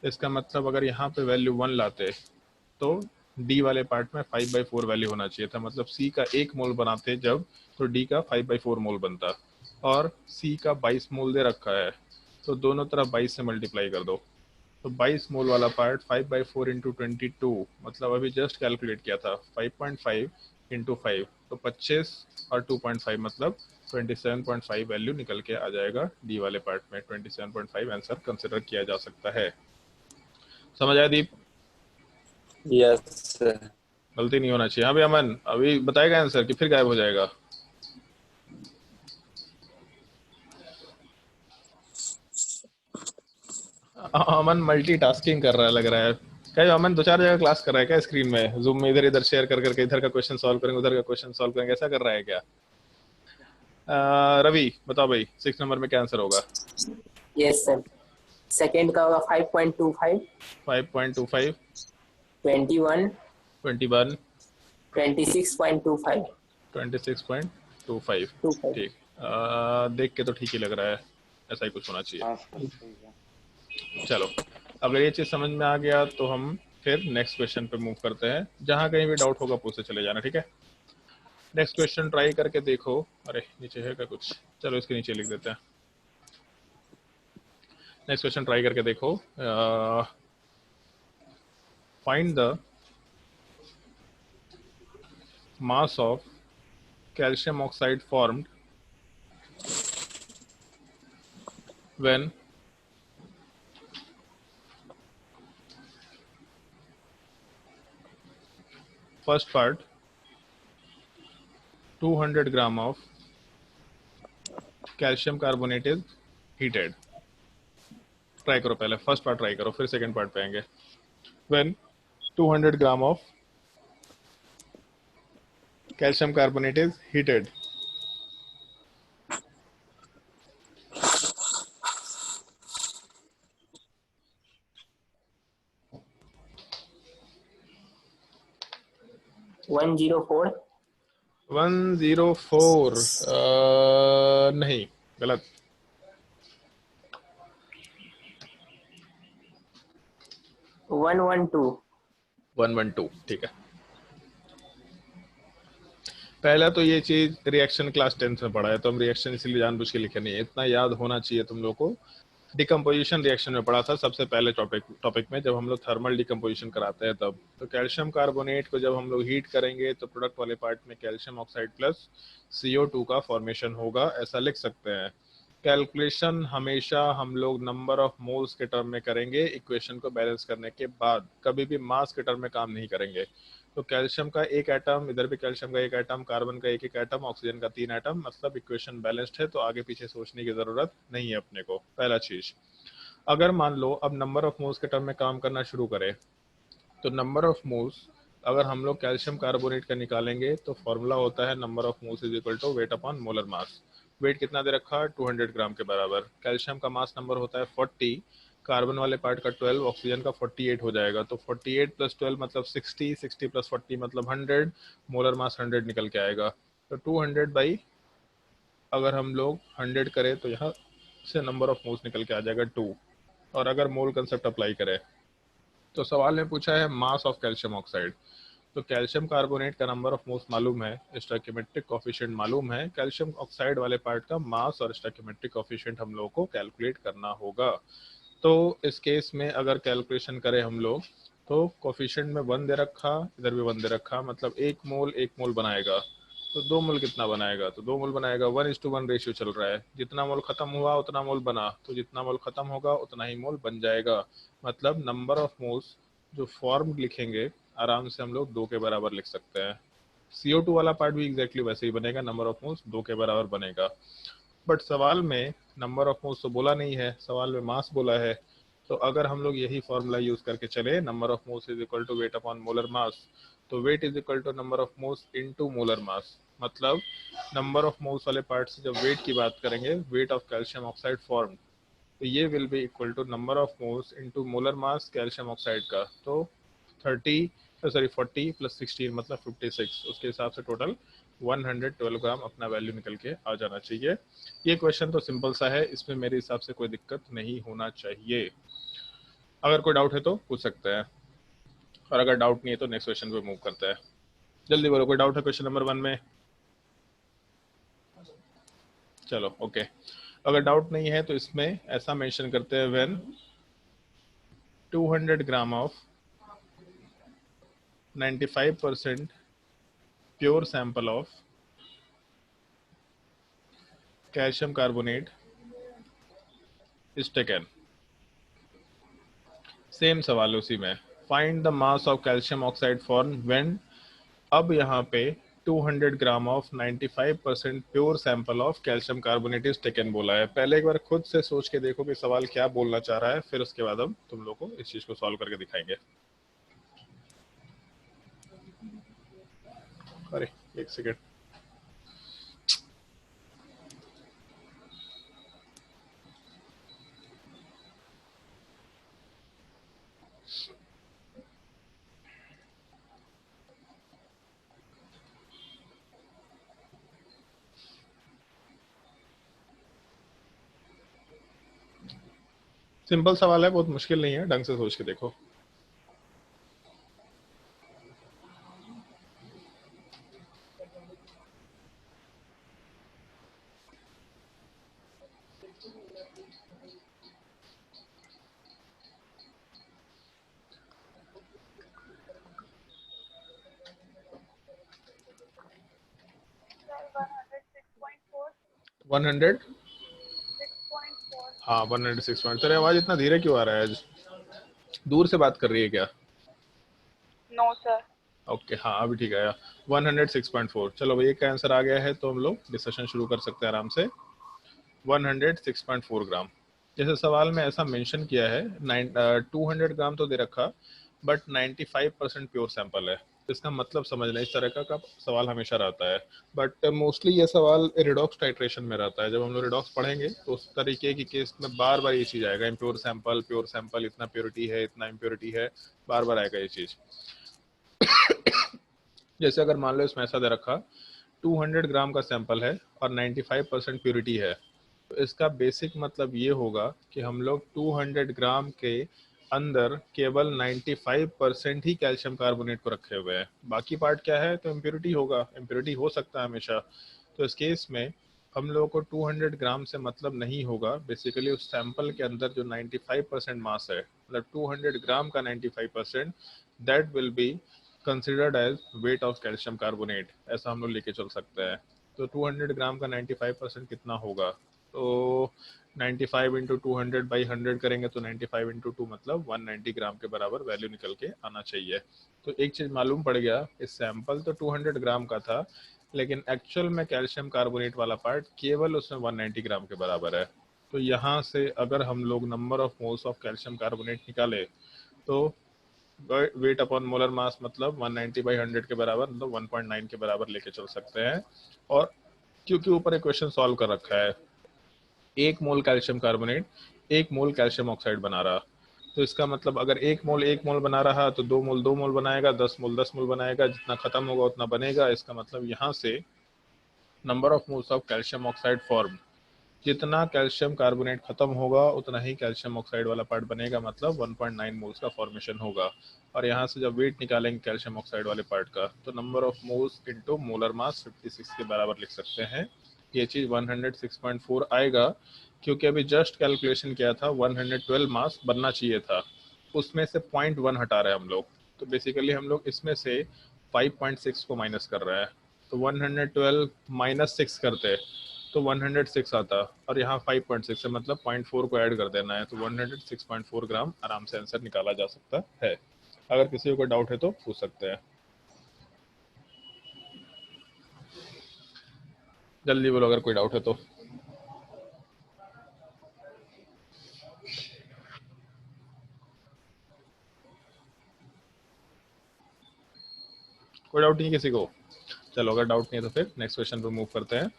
इसका मतलब अगर यहाँ पे वैल्यू 1 लाते तो डी वाले पार्ट में 5/4 वैल्यू होना चाहिए था। मतलब सी का 1 मोल बनाते जब तो डी का 5/4 मोल बनता। और सी का 22 मोल दे रखा है तो दोनों तरफ 22 से मल्टीप्लाई कर दो। तो 22 मोल वाला पार्ट 5/4 इंटू 22 मतलब अभी जस्ट कैलकुलेट किया था 5.5 इंटू 5 तो 25 और 2.5 मतलब 27.5 वैल्यू निकल के आ जाएगा डी वाले पार्ट में। 27.5 आंसर कंसिडर किया जा सकता है। समझ आया दीप? यस गलती नहीं होना चाहिए। हाँ भाई अमन अभी बताएगा आंसर कि फिर गायब हो जाएगा? अमन मल्टीटास्किंग कर रहा है लग रहा है। क्या अमन 2-4 जगह क्लास कर रहा है क्या स्क्रीन में? जूम में इधर इधर शेयर कर करके इधर का क्वेश्चन सॉल्व करेंगे उधर का क्वेश्चन सॉल्व करेंगे, ऐसा कर रहा है क्या? रवि बताओ भाई 6 नंबर में क्या आंसर होगा? Yes sir. सेकंड का होगा 5.25, 5.25, 21, 21, 26.25, 26.25। 25। ठीक। देख के तो ठीक ही लग रहा है, ऐसा ही कुछ होना चाहिए। हाँ सर सही है। चलो अगर ये चीज समझ में आ गया तो हम फिर नेक्स्ट क्वेश्चन पे मूव करते हैं। जहां कहीं भी डाउट होगा पूछते चले जाना, ठीक है? नेक्स्ट क्वेश्चन ट्राई करके देखो। अरे नीचे है क्या कुछ? चलो इसके नीचे लिख देते हैं। नेक्स्ट क्वेश्चन ट्राई करके देखो। Find the mass of calcium oxide formed when first part 200 gram of calcium carbonate is heated. Try करो, पहले फर्स्ट पार्ट ट्राई करो फिर सेकंड पार्ट पे आएंगे। When 200 gram of calcium carbonate is heated. One zero four 104 नहीं, गलत। 112। 112 ठीक है। पहला तो ये चीज रिएक्शन क्लास 10th में पढ़ा है तो हम रिएक्शन इसलिए जानबूझ के लिखे नहीं है। इतना याद होना चाहिए तुम लोग को। डिकम्पोजिशन रिएक्शन में पढ़ा था सबसे पहले टॉपिक में जब हम लोग थर्मल डिकम्पोजिशन कराते हैं तब। तो कैल्शियम कार्बोनेट को जब हम लोग हीट करेंगे तो प्रोडक्ट वाले पार्ट में कैल्शियम ऑक्साइड प्लस CO2 का फॉर्मेशन होगा, ऐसा लिख सकते हैं। कैलकुलेशन हमेशा हम लोग नंबर ऑफ मोल्स के टर्म में करेंगे इक्वेशन को बैलेंस करने के बाद, कभी भी मास के टर्म में काम नहीं करेंगे। तो कैल्शियम का एक एटम, इधर भी कैल्शियम का एक एटम, कार्बन का एक एटम, ऑक्सीजन का 3 एटम, मतलब इक्वेशन बैलेंस्ड है तो आगे पीछे सोचने की जरूरत नहीं है अपने को। पहला चीज, अगर मान लो अब नंबर ऑफ मोल्स के टर्म में काम करना शुरू करें तो नंबर ऑफ मोल्स अगर हम लोग कैल्शियम कार्बोनेट का निकालेंगे तो फॉर्मूला होता है number of moles is equal to weight upon molar mass. Weight कितना दे रखा है? 200 ग्राम के बराबर। कैल्शियम का मास नंबर होता है 40, कार्बन वाले पार्ट का 12, ऑक्सीजन का 48 हो जाएगा। तो 48 प्लस 12 मतलब 60, 60 प्लस 40 मतलब 100, मोलर मास 100 निकल के आएगा। तो 200 बाई अगर हम लोग 100 करें तो यहाँ से नंबर ऑफ मोल्स निकल के आ जाएगा 2। और अगर मोल कंसेप्ट अप्लाई करें तो सवाल में पूछा है मास ऑफ कैल्शियम ऑक्साइड। तो कैल्शियम कार्बोनेट का नंबर ऑफ मोल्स मालूम है, स्टोइकियोमेट्रिक कोफिशिएंट मालूम है, कैल्शियम ऑक्साइड वाले पार्ट का मास और स्टोइकियोमेट्रिक कोफिशिएंट हम लोग को कैलकुलेट करना होगा। तो इस केस में अगर कैलकुलेशन करें हम लोग तो कोफिशिएंट में 1 दे रखा, इधर भी 1 दे रखा, मतलब 1 मोल बनाएगा। तो 2 मोल कितना बनाएगा? तो 2 मोल बनाएगा। 1:1 रेशियो चल रहा है, जितना मोल खत्म हुआ उतना मोल बना, तो जितना मोल खत्म होगा उतना ही मोल बन जाएगा। मतलब नंबर ऑफ मोल्स जो फॉर्म लिखेंगे आराम से हम लोग 2 के बराबर लिख सकते हैं। CO2 वाला पार्ट भी एग्जैक्टली वैसे ही बनेगा, नंबर ऑफ मोल्स 2 के बराबर बनेगा। बट सवाल में नंबर ऑफ मोल्स तो बोला नहीं है, सवाल में मास बोला है। तो अगर हम लोग यही फॉर्मूला यूज करके चले, number of moles is equal to weight upon molar mass, तो weight is equal to number of moles into molar mass. मतलब नंबर ऑफ मोल्स वाले पार्ट से जब वेट की बात करेंगे, weight of calcium oxide form, तो ये will be equal to number of moles into molar mass calcium oxide का। तो 40 प्लस 16 मतलब 56, उसके हिसाब से टोटल 112 ग्राम अपना वैल्यू निकल के आ जाना चाहिए। ये क्वेश्चन तो सिंपल सा है, इसमें मेरे हिसाब से कोई दिक्कत नहीं होना चाहिए। अगर कोई डाउट है तो पूछ सकते हैं, और अगर डाउट नहीं है तो नेक्स्ट क्वेश्चन पे मूव करते हैं। जल्दी बोलो, कोई डाउट है क्वेश्चन नंबर 1 में? चलो ओके। अगर डाउट नहीं है तो इसमें ऐसा मेंशन करते हैं, when 200 gram of 95% pure sample of calcium carbonate is taken. Same सवाल उसी में, find the mass of calcium oxide form when, अब यहाँ पे 200 gram of 95% pure sample of calcium carbonate is taken बोला है। पहले एक बार खुद से सोच के देखो कि सवाल क्या बोलना चाह रहा है, फिर उसके बाद हम तुम लोग को इस चीज को सॉल्व करके दिखाएंगे। अरे एक सेकेंड, सिंपल सवाल है, बहुत मुश्किल नहीं है, ढंग से सोच के देखो। सर 106.4। 100, 6.4। हाँ 106 पॉइंट। तेरी आवाज इतना धीरे क्यों आ रहा है आज? दूर से बात कर रही है क्या? No sir. ओके हाँ अभी ठीक आया। 106.4। चलो भाई एक का आंसर आ गया है, तो हम लोग डिस्कशन शुरू कर सकते हैं आराम से। 106.4 ग्राम, जैसे सवाल में ऐसा मेंशन किया है, 200 ग्राम तो दे रखा, बट 95% प्योर सैंपल है। इसका मतलब समझना, इस तरह का सवाल हमेशा रहता है, बट मोस्टली ये सवाल रिडॉक्स टाइट्रेशन में रहता है। जब हम लोग रिडॉक्स पढ़ेंगे तो उस तरीके की केस में बार बार ये चीज़ आएगा, इम्प्योर सैंपल, इतना प्योरिटी है, इतना इम्प्योरिटी है, बार बार आएगा ये चीज़। जैसे अगर मान लो इसमें ऐसा दे रखा, 200 ग्राम का सैंपल है और 95% प्योरिटी है, तो इसका बेसिक मतलब ये होगा कि हम लोग 200 ग्राम के अंदर केवल 95% ही कैल्शियम कार्बोनेट को रखे हुए हैं, बाकी पार्ट क्या है तो इम्प्योरिटी होगा, इम्प्योरिटी हो सकता है हमेशा। तो इस केस में हम लोगों को 200 ग्राम से मतलब नहीं होगा, बेसिकली उस सैंपल के अंदर जो 95% मास है, मतलब 200 ग्राम का 95%, that will be considered as weight of calcium carbonate, ऐसा हम लोग लेके चल सकते हैं। तो 200 ग्राम का 95% कितना होगा, तो 95 इंटू 200 बाई 100 करेंगे तो 95 इंटू 2 मतलब 190 ग्राम के बराबर वैल्यू निकल के आना चाहिए। तो एक चीज़ मालूम पड़ गया, इस सैंपल तो 200 ग्राम का था, लेकिन एक्चुअल में कैल्शियम कार्बोनेट वाला पार्ट केवल उसमें 190 ग्राम के बराबर है। तो यहाँ से अगर हम लोग number of moles of calcium carbonate निकाले, तो वेट अपॉन मोलर मास मतलब 190 बाई 100 के बराबर, मतलब 1.9 के बराबर लेके चल सकते हैं। और क्योंकि ऊपर एक क्वेश्चन सॉल्व कर रखा है, 1 मोल कैल्शियम कार्बोनेट 1 मोल कैल्शियम ऑक्साइड बना रहा, तो इसका मतलब अगर 1 मोल बना रहा तो 2 मोल 2 मोल बनाएगा, 10 मोल 10 मोल बनाएगा, जितना खत्म होगा उतना बनेगा। इसका मतलब यहाँ से number of moles of calcium oxide form, जितना कैल्शियम कार्बोनेट खत्म होगा उतना ही कैल्शियम ऑक्साइड वाला पार्ट बनेगा, मतलब 1.9 मोल्स का फॉर्मेशन होगा। और यहाँ से जब वेट निकालेंगे कैल्शियम ऑक्साइड वाले पार्ट का, तो number of moles into molar मास 56 के बराबर लिख सकते हैं। ये चीज़ 106.4 आएगा, क्योंकि अभी जस्ट कैलकुलेशन किया था 112 मास बनना चाहिए था, उसमें से 0.1 हटा रहे हैं हम लोग। तो बेसिकली हम लोग इसमें से 5.6 को माइनस कर रहे हैं, तो 112 माइनस 6 करते तो 106 आता, और यहाँ 5.6 है, मतलब 0.4 को ऐड कर देना है, तो 106.4 ग्राम आराम से आंसर निकाला जा सकता है। अगर किसी को डाउट है तो पूछ सकते हैं। जल्दी बोलो अगर कोई डाउट है तो। डाउट नहीं किसी को? चलो अगर डाउट नहीं है तो फिर नेक्स्ट क्वेश्चन पे मूव करते हैं।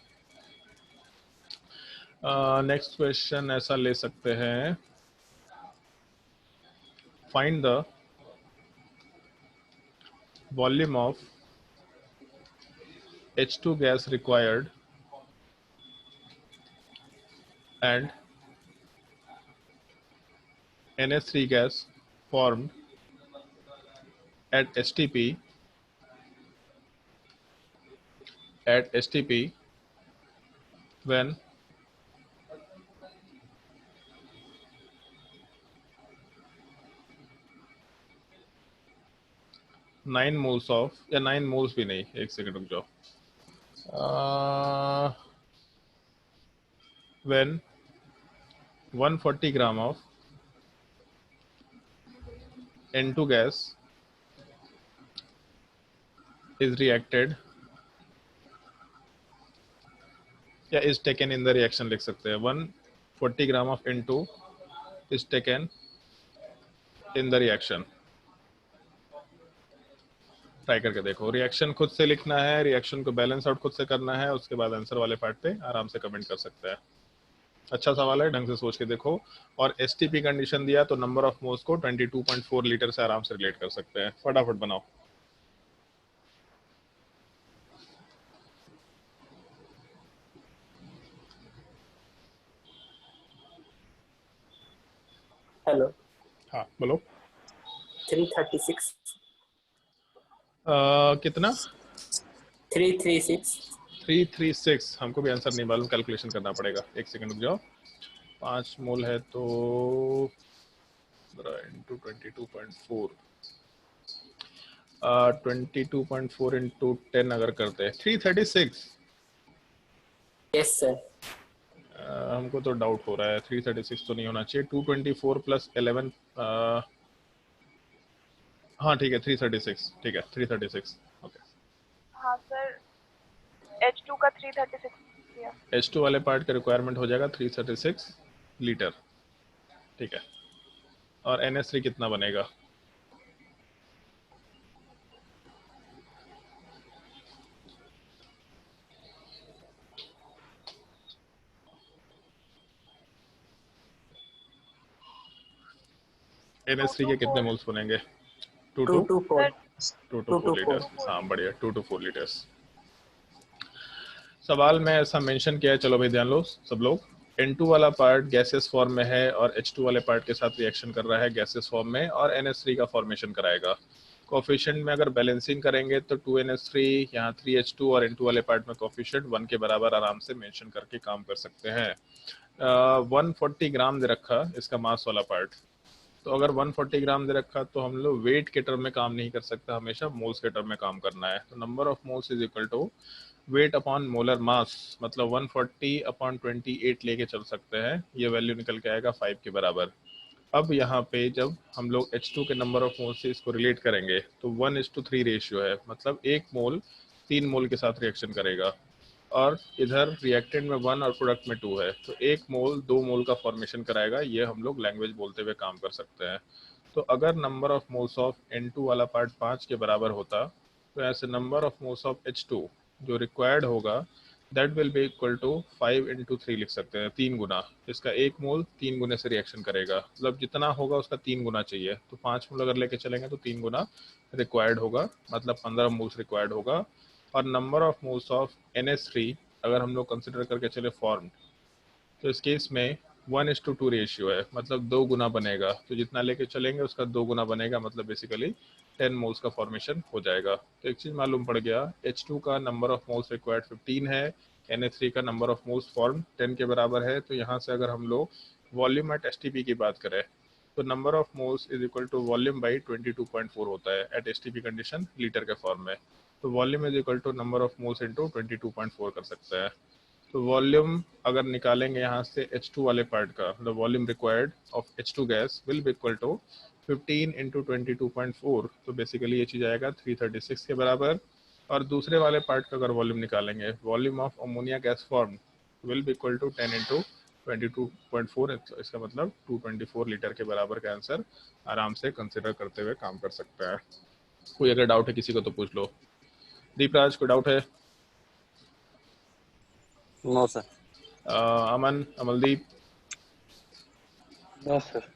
नेक्स्ट क्वेश्चन ऐसा ले सकते हैं, find the volume of H2 gas required and NH3 gas formed at STP when 9 moles of, या 9 moles भी नहीं, एक सेकंड रुक जाओ, when 140 gram of N2 gas is reacted या is taken in the reaction लिख सकते हैं। 140 gram of N2 is taken in the reaction। Try करके देखो, रिएक्शन खुद से लिखना है, रिएक्शन को बैलेंस आउट खुद से करना है, उसके बाद आंसर वाले पार्ट पे आराम से कमेंट कर सकते हैं। अच्छा सवाल है, ढंग से सोच के देखो। और एसटीपी कंडीशन दिया तो नंबर ऑफ मोल्स को 22.4 लीटर से आराम से रिलेट कर सकते हैं। फटाफट बनाओ। हेलो। हाँ बोलो। 336। कितना? 336। 336। हमको भी आंसर नहीं मालूम, कैलकुलेशन करना पड़ेगा। एक सेकंड रुक जाओ। 5 मोल है तो इंटू 22.4, 22.4 इंटू 10 अगर करते हैं 336। Yes sir. हमको तो डाउट हो रहा है, 336 तो नहीं होना चाहिए। 224 प्लस 11, हाँ ठीक है 336, ठीक है 336। ओके हाँ सर, H2 का 336 दिया। H2 वाले पार्ट का रिक्वायरमेंट हो जाएगा 336 लीटर, ठीक है। और NH3 कितना बनेगा? NH3 के कितने मोल्स बनेंगे? 2 to 4 लीटर। हाँ बढ़िया, 2 to 4 लीटर्स। सवाल में ऐसा मेंशन किया है, चलो भाई ध्यान लो सब लोग। N2 वाला पार्ट गैसेस फॉर्म में है और H2 वाले पार्ट के साथ रिएक्शन कर रहा है गैसेस फॉर्म में, और NH3 का फॉर्मेशन कराएगा। कोफिशिएंट में अगर बैलेंसिंग करेंगे तो 2NH3, यहाँ 3H2 और N2 वाले पार्ट में कोफिशिएंट 1 के बराबर आराम से मेंशन करके काम कर सकते हैं। 140 ग्राम दे रखा इसका मास वाला पार्ट, तो अगर 140 ग्राम दे रखा तो हम लोग वेट के टर्म में काम नहीं कर सकते, हमेशा मोल्स के टर्म में काम करना है। तो number of moles is equal to weight upon molar mass, मतलब 140 अपॉन 28 लेके चल सकते हैं। ये वैल्यू निकल के आएगा 5 के बराबर। अब यहाँ पे जब हम लोग H2 के नंबर ऑफ मोल से इसको रिलेट करेंगे तो 1:3 रेशियो है, मतलब 1 मोल 3 मोल के साथ रिएक्शन करेगा, और इधर रिएक्टेंट में 1 और प्रोडक्ट में 2 है, तो 1 मोल 2 मोल का फॉर्मेशन कराएगा। ये हम लोग लैंग्वेज बोलते हुए काम कर सकते हैं। तो अगर number of moles of N2 वाला पार्ट 5 के बराबर होता तो ऐसे number of moles of H2 जो रिक्वायर्ड होगा that will be equal to 5 into 3 लिख सकते हैं, 3 गुना। इसका 1 मोल 3 गुने से रिएक्शन करेगा, मतलब जितना होगा उसका 3 गुना चाहिए। तो 5 मोल अगर लेके चलेंगे तो 3 गुना रिक्वायर्ड होगा, मतलब 15 मोल्स रिक्वायर्ड होगा। और number of moles of NH3 अगर हम लोग कंसिडर करके चले फॉर्म्ड, तो इस केस में 1:2 रेशियो है, मतलब 2 गुना बनेगा। तो जितना लेके चलेंगे उसका 2 गुना बनेगा, मतलब बेसिकली 10 मोल्स का फॉर्मेशन हो जाएगा। तो एक चीज़ मालूम पड़ गया, H2 का नंबर ऑफ मोल्स रिक्वायर्ड 15 है, NH3 का नंबर ऑफ मोल्स फॉर्म 10 के बराबर है। तो यहाँ से अगर हम लोग वॉल्यूम एट STP की बात करें तो number of moles is equal to volume by 22.4 होता है एट STP कंडीशन लीटर के फॉर्म में। तो volume is equal to number of moles into 22.4 कर सकते हैं। तो वॉल्यूम अगर निकालेंगे यहाँ से H2 वाले पार्ट का, the volume required of H2 gas will be equal to 15 into 22.4, तो बेसिकली ये चीज़ आएगा 336 के बराबर। और दूसरे वाले पार्ट का अगर वॉल्यूम निकालेंगे, volume of ammonia gas form will be equal to 10 into 22.4, इसका मतलब 224 लीटर के बराबर का आंसर आराम से कंसिडर करते हुए काम कर सकता है। कोई अगर डाउट है किसी को तो पूछ लो। दीपराज कोई डाउट है? No sir. Aman, Amaldeep? No sir.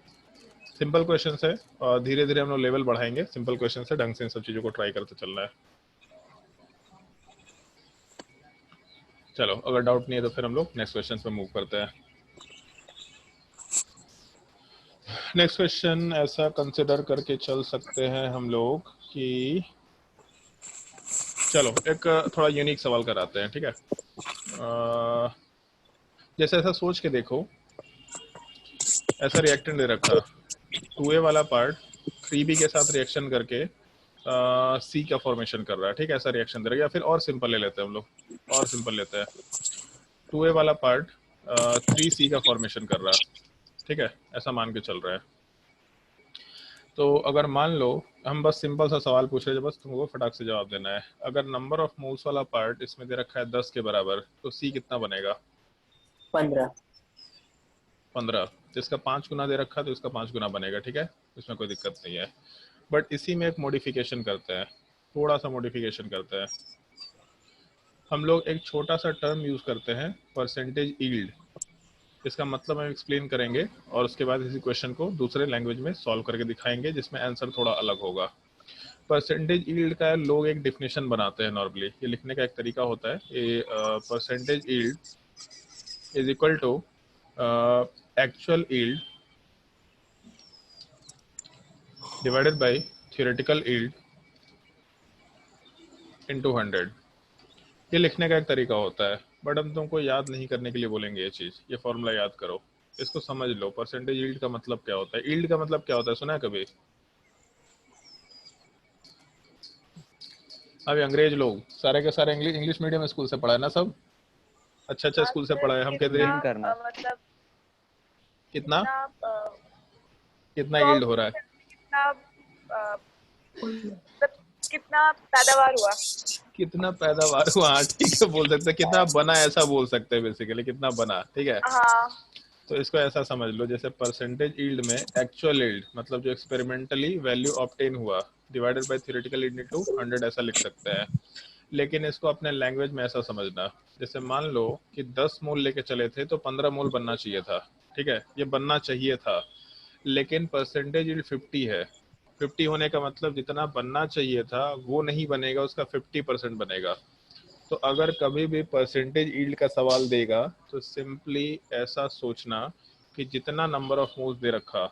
Simple question है और धीरे धीरे हम लोग लेवल बढ़ाएंगे। सिंपल क्वेश्चन से ढंग से इन सब चीज़ों को ट्राई करते चलना है। चलो, अगर डाउट नहीं है तो फिर हम लोग नेक्स्ट क्वेश्चन पे मूव करते हैं। नेक्स्ट क्वेश्चन ऐसा कंसिडर करके चल सकते हैं हम लोग कि चलो एक थोड़ा यूनिक सवाल कराते हैं, ठीक है? जैसे ऐसा सोच के देखो, ऐसा रिएक्टेंट दे रखा, 2A वाला पार्ट 3B के साथ रिएक्शन करके C का फॉर्मेशन कर रहा है, ठीक है? ऐसा रिएक्शन दे रहा है। या फिर और सिंपल ले लेते हैं हम लोग, और सिंपल लेते हैं, 2A वाला पार्ट 3C का फॉर्मेशन कर रहा है, ठीक है? ऐसा मान के चल रहा है। तो अगर मान लो, हम बस सिंपल सा सवाल पूछ रहे हैं, बस तुमको फटाक से जवाब देना है। अगर नंबर ऑफ मोल्स वाला पार्ट इसमें दे रखा है 10 के बराबर, तो C कितना बनेगा? 15। 15। तो इसका 5 गुना दे रखा तो इसका 5 गुना बनेगा, ठीक है? इसमें कोई दिक्कत नहीं है। बट इसी में एक मॉडिफिकेशन करते हैं, थोड़ा सा मॉडिफिकेशन करते हैं। हम लोग एक छोटा सा टर्म यूज करते हैं, परसेंटेज यील्ड। इसका मतलब हम एक्सप्लेन करेंगे और उसके बाद इसी क्वेश्चन को दूसरे लैंग्वेज में सॉल्व करके दिखाएंगे, जिसमें आंसर थोड़ा अलग होगा। परसेंटेज यील्ड का लोग एक डिफिनेशन बनाते हैं नॉर्मली, ये लिखने का एक तरीका होता है। ये percentage yield is equal to actual yield divided by theoretical yield into 100। ये लिखने का एक तरीका होता है, बट हम तुमको याद नहीं करने के लिए बोलेंगे ये चीज़। ये फॉर्मूला याद करो, इसको समझ लो। परसेंटेज यील्ड का मतलब क्या होता है? यील्ड का मतलब क्या होता है, सुना है कभी? अभी अंग्रेज लोग सारे के सारे इंग्लिश मीडियम स्कूल से पढ़ा है ना सब? अच्छा अच्छा हाँ स्कूल से सर, पढ़ा है। हम कहते कितना हैं करना। मतलब कितना कितना कितना क्रॉप यील्ड हो रहा है, कितना मतलब कितना पैदावार हुआ। कितना पैदावार हुआ। हाँ, ठीक है, बोल सकते हैं कितना बना, ऐसा बोल सकते हैं बेसिकली, कितना बना, ठीक है? हाँ तो इसको ऐसा समझ लो, जैसे परसेंटेज यील्ड में एक्चुअल यील्ड मतलब जो एक्सपेरिमेंटली वैल्यू ऑब्टेन हुआ divided by theoretical yield into 100, ऐसा लिख सकते हैं। लेकिन इसको अपने लैंग्वेज में ऐसा समझना, जैसे मान लो कि 10 मोल लेके चले थे तो 15 मोल बनना चाहिए था, ठीक है? ये बनना चाहिए था, लेकिन परसेंटेज यील्ड 50 है। 50 होने का मतलब जितना बनना चाहिए था वो नहीं बनेगा, उसका 50% बनेगा। तो अगर कभी भी परसेंटेज यील्ड का सवाल देगा तो सिंपली ऐसा सोचना कि जितना नंबर ऑफ मोल्स दे रखा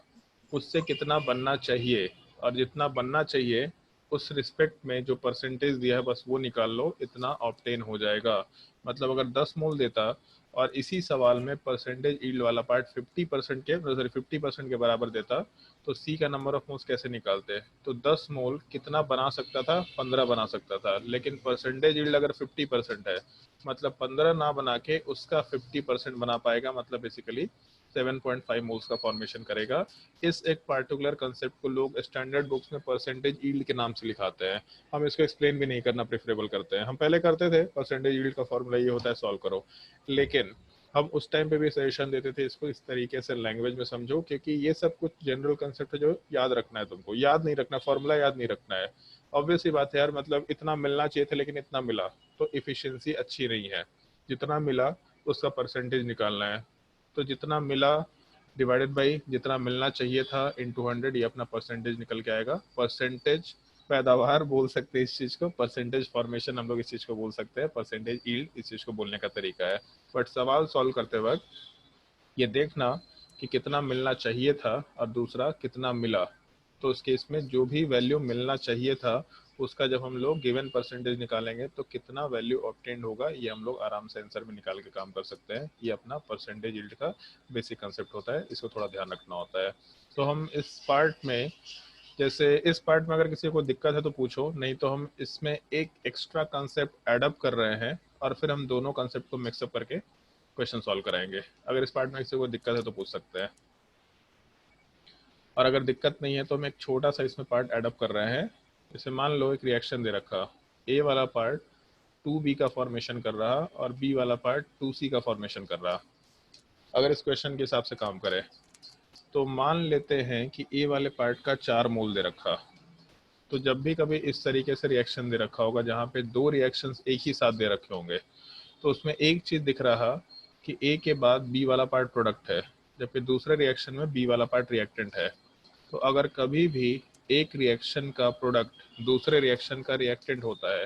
उससे कितना बनना चाहिए, और जितना बनना चाहिए उस रिस्पेक्ट में जो परसेंटेज दिया है बस वो निकाल लो, इतना ऑब्टेन हो जाएगा। मतलब अगर 10 मोल देता और इसी सवाल में परसेंटेज यील्ड वाला पार्ट 50% के सॉरी 50% के बराबर देता, तो सी का नंबर ऑफ मोल्स कैसे निकालते? तो 10 मोल कितना बना सकता था? 15 बना सकता था। लेकिन परसेंटेज यील्ड अगर 50% है, मतलब 15 ना बना के उसका 50% बना पाएगा, मतलब बेसिकली 7.5 मोल्स का फॉर्मेशन करेगा। इस एक पार्टिकुलर कंसेप्ट को लोग स्टैंडर्ड बुक्स में परसेंटेज यील्ड के नाम से लिखाते हैं। हम इसको एक्सप्लेन भी नहीं करना प्रेफरेबल करते हैं। हम पहले करते थे, परसेंटेज यील्ड का फॉर्मूला ये होता है, सॉल्व करो। लेकिन हम उस टाइम पे भी सजेशन देते थे इसको इस तरीके से लैंग्वेज में समझो, क्योंकि ये सब कुछ जनरल कंसेप्ट है जो याद रखना है तुमको। याद नहीं रखना, फॉर्मूला याद नहीं रखना है। ऑब्वियस सी बात है यार, मतलब इतना मिलना चाहिए था लेकिन इतना मिला, तो इफिशिएंसी अच्छी नहीं है। जितना मिला उसका परसेंटेज निकालना है। तो जितना मिला डिवाइडेड बाई जितना मिलना चाहिए था इनटू 100, ये अपना परसेंटेज निकल के आएगा। परसेंटेज पैदावार बोल सकते हैं इस चीज को, परसेंटेज फॉर्मेशन हम लोग इस चीज को बोल सकते हैं, परसेंटेज यील्ड इस चीज को बोलने का तरीका है। बट सवाल सॉल्व करते वक्त ये देखना कि कितना मिलना चाहिए था और दूसरा कितना मिला। तो उस केस में जो भी वैल्यू मिलना चाहिए था उसका जब हम लोग गिवन परसेंटेज निकालेंगे तो कितना वैल्यू ऑब्टेन्ड होगा, ये हम लोग आराम से आंसर में निकाल के काम कर सकते हैं। ये अपना परसेंटेज यील्ड का बेसिक कंसेप्ट होता है, इसको थोड़ा ध्यान रखना होता है। तो हम इस पार्ट में, जैसे इस पार्ट में अगर किसी को दिक्कत है तो पूछो, नहीं तो हम इसमें एक एक्स्ट्रा कंसेप्ट एडअप कर रहे हैं और फिर हम दोनों कंसेप्ट को मिक्सअप करके क्वेश्चन सॉल्व कराएंगे। अगर इस पार्ट में किसी को दिक्कत है तो पूछ सकते हैं, और अगर दिक्कत नहीं है तो हम एक छोटा सा इसमें पार्ट एडअप कर रहे हैं। जैसे मान लो एक रिएक्शन दे रखा, ए वाला पार्ट 2B का फॉर्मेशन कर रहा और बी वाला पार्ट 2C का फॉर्मेशन कर रहा। अगर इस क्वेश्चन के हिसाब से काम करें तो मान लेते हैं कि ए वाले पार्ट का 4 मोल दे रखा, तो जब भी कभी इस तरीके से रिएक्शन दे रखा होगा जहाँ पे दो रिएक्शंस एक ही साथ दे रखे होंगे, तो उसमें एक चीज दिख रहा कि ए के बाद बी वाला पार्ट प्रोडक्ट है, जबकि दूसरे रिएक्शन में बी वाला पार्ट रिएक्टेंट है। तो अगर कभी भी एक रिएक्शन का प्रोडक्ट दूसरे रिएक्शन का रिएक्टेंट होता है,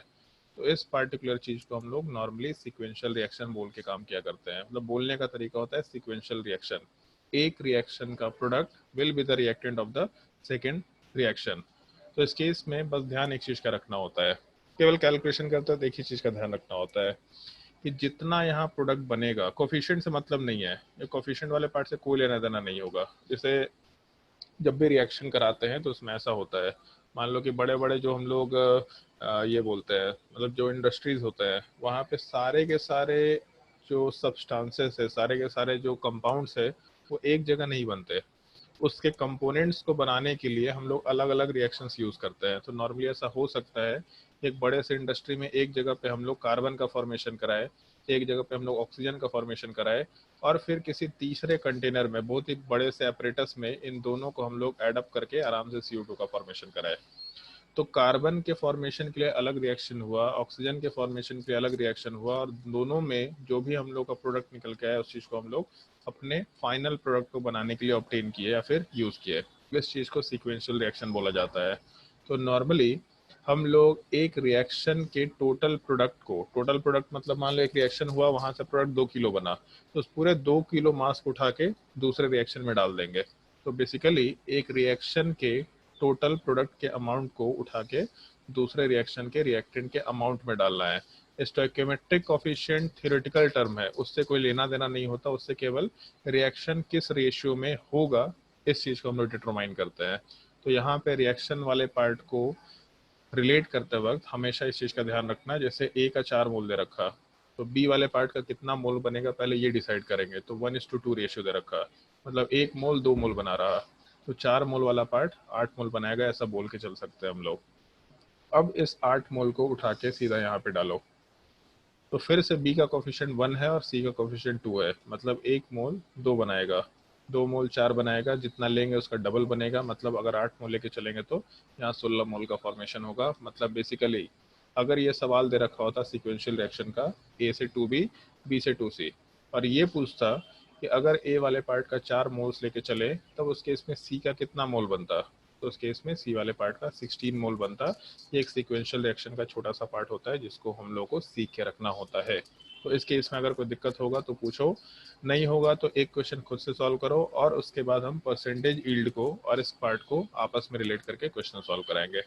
तो इस पार्टिकुलर चीज को हम लोग नॉर्मली सीक्वेंशियल रिएक्शन बोल के काम किया करते हैं। मतलब बोलने का तरीका होता है सीक्वेंशियल रिएक्शन। एक रिएक्शन का product will be the reactant of the second reaction. तो इस केस में बस ध्यान एक चीज का रखना होता है, केवल कैलकुलेशन करते हैं, एक ही चीज का ध्यान रखना होता है कि जितना यहाँ प्रोडक्ट बनेगा, कोफिशिएंट से मतलब नहीं है, ये कोफिशिएंट वाले पार्ट से कोई लेना देना नहीं होगा। जैसे जब भी रिएक्शन कराते हैं तो उसमें ऐसा होता है, मान लो कि बड़े बड़े जो हम लोग ये बोलते हैं, मतलब जो इंडस्ट्रीज होते हैं, वहाँ पे सारे के सारे जो सब्सटेंसेस है, सारे के सारे जो कंपाउंड्स है, वो एक जगह नहीं बनते। उसके कंपोनेंट्स को बनाने के लिए हम लोग अलग अलग रिएक्शंस यूज करते हैं। तो नॉर्मली ऐसा हो सकता है एक बड़े से इंडस्ट्री में एक जगह पे हम लोग कार्बन का फॉर्मेशन कराए, एक जगह पे हम लोग ऑक्सीजन का फॉर्मेशन कराए, और फिर किसी तीसरे कंटेनर में बहुत ही बड़े से एपरेटस में इन दोनों को हम लोग एड अप करके आराम से CO2 का फॉर्मेशन कराए। तो कार्बन के फॉर्मेशन के लिए अलग रिएक्शन हुआ, ऑक्सीजन के फॉर्मेशन के लिए अलग रिएक्शन हुआ, और दोनों में जो भी हम लोग का प्रोडक्ट निकल के आया उस चीज को हम लोग अपने फाइनल प्रोडक्ट को बनाने के लिए ऑब्टेन किए या फिर यूज किए। इस चीज को सीक्वेंशियल रिएक्शन बोला जाता है। तो नॉर्मली हम लोग एक रिएक्शन के टोटल प्रोडक्ट को, टोटल प्रोडक्ट मतलब मान लो एक रिएक्शन हुआ, वहां से प्रोडक्ट 2 किलो बना, तो उस पूरे 2 किलो मास को उठा के दूसरे रिएक्शन में डाल देंगे। तो बेसिकली एक रिएक्शन के टोटल प्रोडक्ट के अमाउंट को उठा के दूसरे रिएक्शन के रिएक्टेंट के अमाउंट में डालना है। स्टोइकियोमेट्रिक कोफिशिएंट थ्योरेटिकल टर्म है, उससे कोई लेना देना नहीं होता, उससे केवल रिएक्शन किस रेशियो में होगा इस चीज को हम लोग डिटरमाइन करते हैं। तो यहाँ पे रिएक्शन वाले पार्ट को रिलेट करते वक्त हमेशा इस चीज का ध्यान रखना, जैसे ए का 4 मोल दे रखा, तो बी वाले पार्ट का कितना मोल बनेगा पहले ये डिसाइड करेंगे। तो 1:2 रेशियो दे रखा, मतलब 1 मोल 2 मोल बना रहा, तो 4 मोल वाला पार्ट 8 मोल बनाएगा, ऐसा बोल के चल सकते हैं हम लोग। अब इस 8 मोल को उठा के सीधा यहाँ पे डालो, तो फिर से बी का कोफिशिएंट 1 है और सी का कोफिशिएंट 2 है, मतलब 1 मोल 2 बनाएगा, 2 मोल 4 बनाएगा, जितना लेंगे उसका डबल बनेगा। मतलब अगर 8 मोल लेके चलेंगे तो यहाँ 16 मोल का फॉर्मेशन होगा। मतलब बेसिकली अगर ये सवाल दे रखा होता सीक्वेंशियल रिएक्शन का A से 2B, B से 2C, और ये पूछता कि अगर A वाले पार्ट का 4 मोल्स लेके चले तब उस केस में C का कितना मोल बनता, तो उस केस में C वाले पार्ट का 16 मोल बनता। ये एक सीक्वेंशियल रिएक्शन का छोटा सा पार्ट होता है जिसको हम लोग को सीख के रखना होता है। तो इस केस में अगर कोई दिक्कत होगा तो पूछो, नहीं होगा तो एक क्वेश्चन खुद से सॉल्व करो, और उसके बाद हम परसेंटेज यील्ड को और इस पार्ट को आपस में रिलेट करके क्वेश्चन सॉल्व कराएंगे।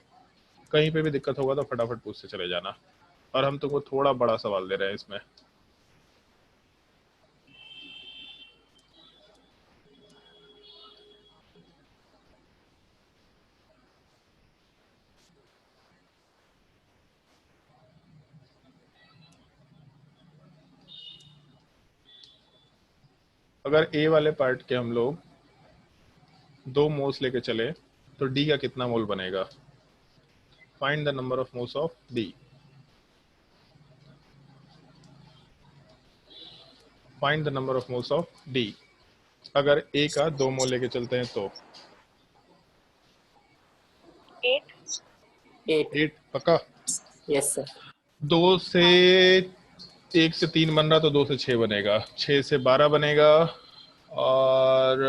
कहीं पे भी दिक्कत होगा तो फटाफट पूछते चले जाना। और हम तुमको थोड़ा बड़ा सवाल दे रहे हैं इसमें। अगर ए वाले पार्ट के हम लोग 2 मोल्स लेके चले तो डी का कितना मोल बनेगा? Find the number of moles of D. Find the number of moles of D. अगर ए का 2 मोल लेके चलते हैं तो 8 8 पक्का? Yes sir. 2 से 1 से 3 बन रहा तो 2 से 6 बनेगा, 6 से 12 बनेगा, और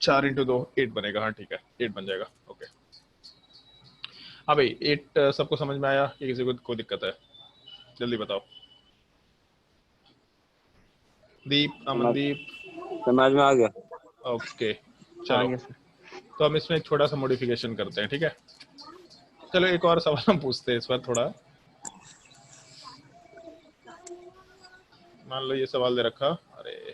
4 इंटू 2 8 बनेगा। हाँ ठीक है, 8 बन जाएगा। ओके, हाँ भाई 8 सबको समझ में आया कि किसी को कोई दिक्कत है? जल्दी बताओ। दीप, अमनदीप? समझ में आ गया। ओके चलो, तो हम इसमें एक छोटा सा मॉडिफिकेशन करते हैं, ठीक है? चलो एक और सवाल हम पूछते हैं इस बार थोड़ा। मान लो ये सवाल दे रखा, अरे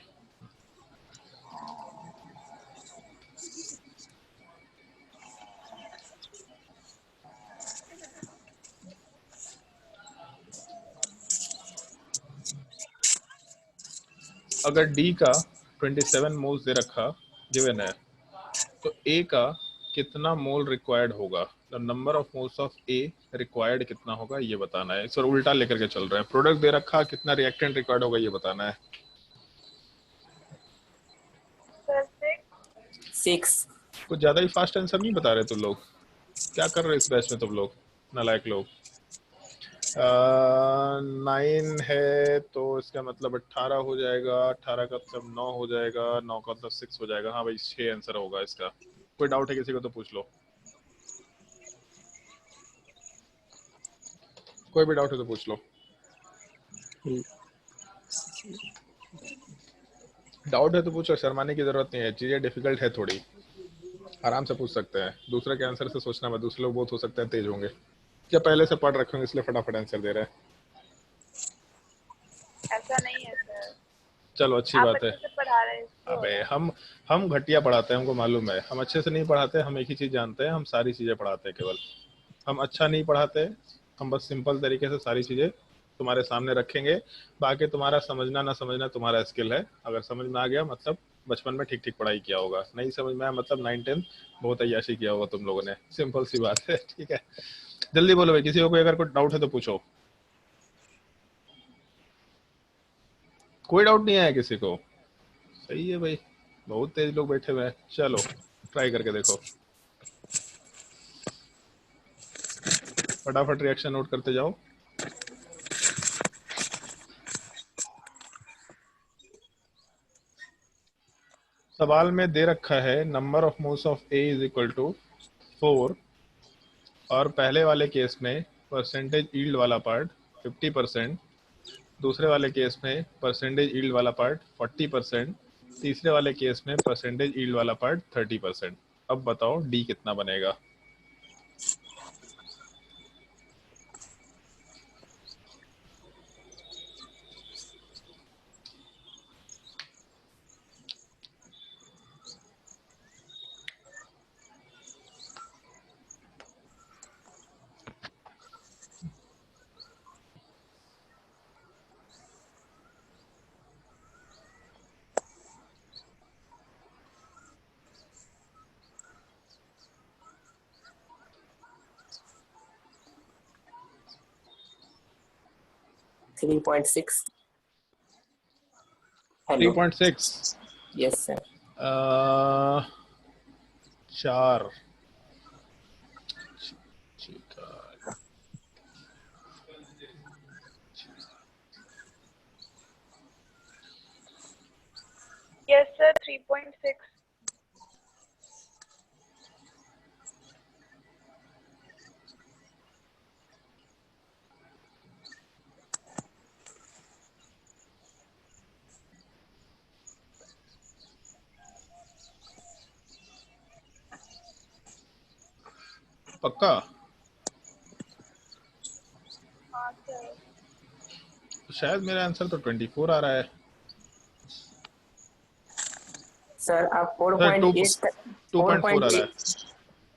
अगर डी का 27 मोल्स दे रखा गिवन है, तो ए का कितना मोल रिक्वायर्ड होगा? The number of moles of A required कितना होगा ये बताना है। इस बार उल्टा लेकर के चल रहे हैं, प्रोडक्ट दे रखा, कितना रिएक्टेंट रिक्वायर्ड होगा ये बताना है। सर 6 6 कुछ ज्यादा ही फास्ट आंसर नहीं बता रहे तुम लोग, क्या कर रहे हो इस बैच में तुम लोग नालायक लोग। 9 है तो इसका मतलब 18 हो जाएगा, 18 का मतलब 9 हो जाएगा, 9 का मतलब 6 हो जाएगा। हाँ भाई 6 आंसर होगा इसका। कोई डाउट है किसी को तो पूछ लो, कोई भी डाउट है तो पूछ लो। डाउट है तो पूछो, शर्माने की जरूरत नहीं है, चीजें डिफिकल्ट है थोड़ी, आराम से पूछ सकते हैं। दूसरे के आंसर से सोचना मत, दूसरे लोग बहुत हो सकते हैं तेज होंगे या पहले से पढ़ रखे होंगे इसलिए फटाफट आंसर दे रहे हैं। ऐसा नहीं है सर, चलो अच्छी आप बात है। अच्छे से पढ़ा रहे हैं इसलिए हो अबे रहा है। हम घटिया पढ़ाते हैं, हमको मालूम है। हम अच्छे से नहीं पढ़ाते, हम एक ही चीज जानते हैं, हम सारी चीजें पढ़ाते हैं। केवल हम अच्छा नहीं पढ़ाते, हम बस सिंपल तरीके से सारी चीजें तुम्हारे सामने रखेंगे। बाकी तुम्हारा समझना ना समझना तुम्हारा स्किल है। अगर समझ में आ गया मतलब बचपन में ठीक ठीक पढ़ाई किया होगा, नहीं समझ में आया मतलब 9-10 बहुत अय्याशी किया होगा तुम लोगों ने। सिंपल सी बात है, ठीक है। जल्दी बोलो भाई, किसी को कोई अगर कोई डाउट है तो पूछो। कोई डाउट नहीं आया किसी को? सही है भाई, बहुत तेज लोग बैठे हुए हैं। चलो ट्राई करके देखो, फटाफट रिएक्शन नोट करते जाओ। सवाल में दे रखा है number of moles of A is equal to 4, और पहले वाले केस में परसेंटेज यील्ड वाला पार्ट 50%, दूसरे वाले केस में परसेंटेज यील्ड वाला पार्ट 40%, तीसरे वाले केस में परसेंटेज यील्ड वाला पार्ट 30%। अब बताओ डी कितना बनेगा? Three point six hello 3.6। Yes sir 4। Yes sir 3.6। पक्का? हाँ सर। तो शायद मेरा आंसर तो 24 आ रहा है सर आप सर। 4.8 तक 2.4 आ रहा 4.8 है।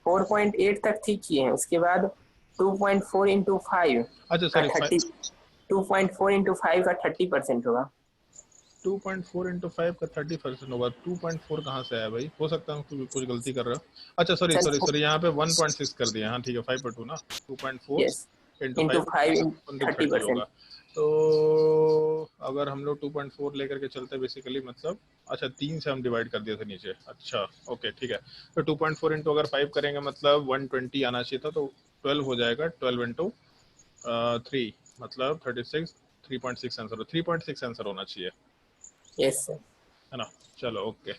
4.8 तक ठीक किए हैं, उसके बाद 2.4 इंटू 5 अच्छा का सॉरी, 2.4 इंटू 5 का 30% होगा। 2.4 इंटू 5 का 30% होगा। 2.4 कहाँ से आया भाई? हो सकता है कुछ गलती कर रहे हो। अच्छा सॉरी सर सॉरी सॉरी, यहाँ पे 1.6 कर दिया। हाँ ठीक है, 5/2 ना। 2.4 यस इंटू इंटू 5 5 into 30 30%। होगा। तो अगर हम लोग 2.4 लेकर के चलते बेसिकली मतलब, अच्छा 3 से हम डिवाइड कर दिए थे नीचे। अच्छा ओके ठीक है। तो 2.4 इंटू अगर 5 करेंगे मतलब 120 आना चाहिए था, तो 12 हो जाएगा। 12 इंटू 3 मतलब 36। 3.6 आंसर, 3.6 आंसर होना चाहिए, यस सर। है ना। चलो ओके।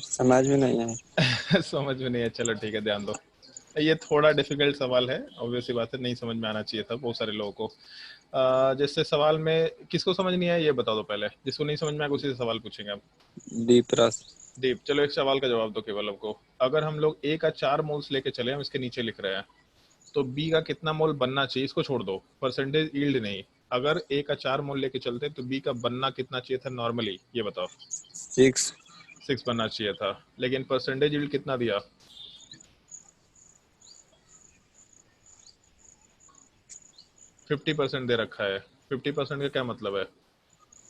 समझ में नहीं आया। समझ में नहीं है, चलो ठीक है, ध्यान दो। ये थोड़ा डिफिकल्ट सवाल है, ऑब्वियसली बात है, नहीं समझ में आना चाहिए था बहुत सारे लोगों को। जैसे सवाल में किसको समझ नहीं आया ये बता दो पहले, जिसको नहीं समझ में आया उसी से सवाल पूछेंगे आप। डीप रस। दीप, चलो एक सवाल का जवाब दो केवल हमको। अगर हम लोग ए का 4 मोल्स लेके चले, हम इसके नीचे लिख रहे हैं, तो बी का कितना मोल बनना चाहिए? इसको छोड़ दो, परसेंटेज यील्ड नहीं। अगर ए का 4 मोल लेके चलते तो बी का बनना कितना चाहिए था नॉर्मली, ये बताओ। 6। 6 बनना चाहिए था, लेकिन परसेंटेज यील्ड कितना दिया? 50% दे रखा है। 50% का क्या मतलब है?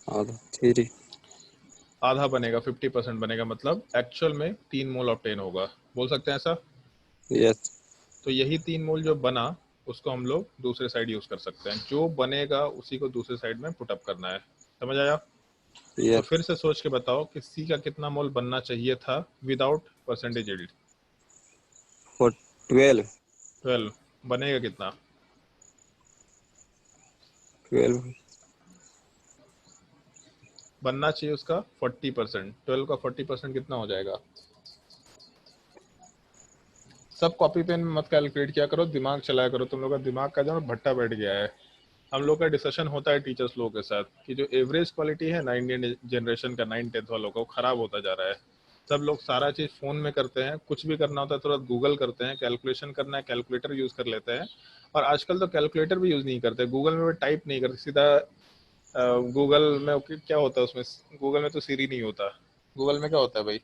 आधा 3। आधा बनेगा, 50% बनेगा, मतलब एक्चुअल में 3 मोल ऑब्टेन होगा, बोल सकते हैं ऐसा। यस। तो यही 3 मोल जो बना उसको हम लोग दूसरे साइड यूज कर सकते हैं। जो बनेगा उसी को दूसरे साइड में पुट अप करना है, समझ आया? तो यस फिर से सोच के बताओ कि सी का कितना मोल बनना चाहिए था विदाउट परसेंटेज यील्ड। फॉर 12 12 बनेगा कितना? 12 बनना चाहिए उसका 40%। 12 का 40% कितना हो जाएगा? सब कॉपी पेन में मत कैलकुलेट किया करो, दिमाग चलाया करो। तुम लोग का दिमाग का जो है भट्टा बैठ गया है। हम लोग का डिस्कशन होता है टीचर्स लोगों के साथ कि जो एवरेज क्वालिटी है ना इंडियन जनरेशन का 9th-10th वालों का, वो खराब होता जा रहा है। सब लोग सारा चीज फोन में करते हैं, कुछ भी करना होता है तुरंत गूगल करते हैं, कैलकुलेशन करना है कैलकुलेटर यूज कर लेते हैं। और आजकल तो कैलकुलेटर भी यूज नहीं करते, गूगल में भी टाइप नहीं करते, सीधा गूगल में क्या होता है उसमें, गूगल में तो सीरी नहीं होता, गूगल में क्या होता है भाई,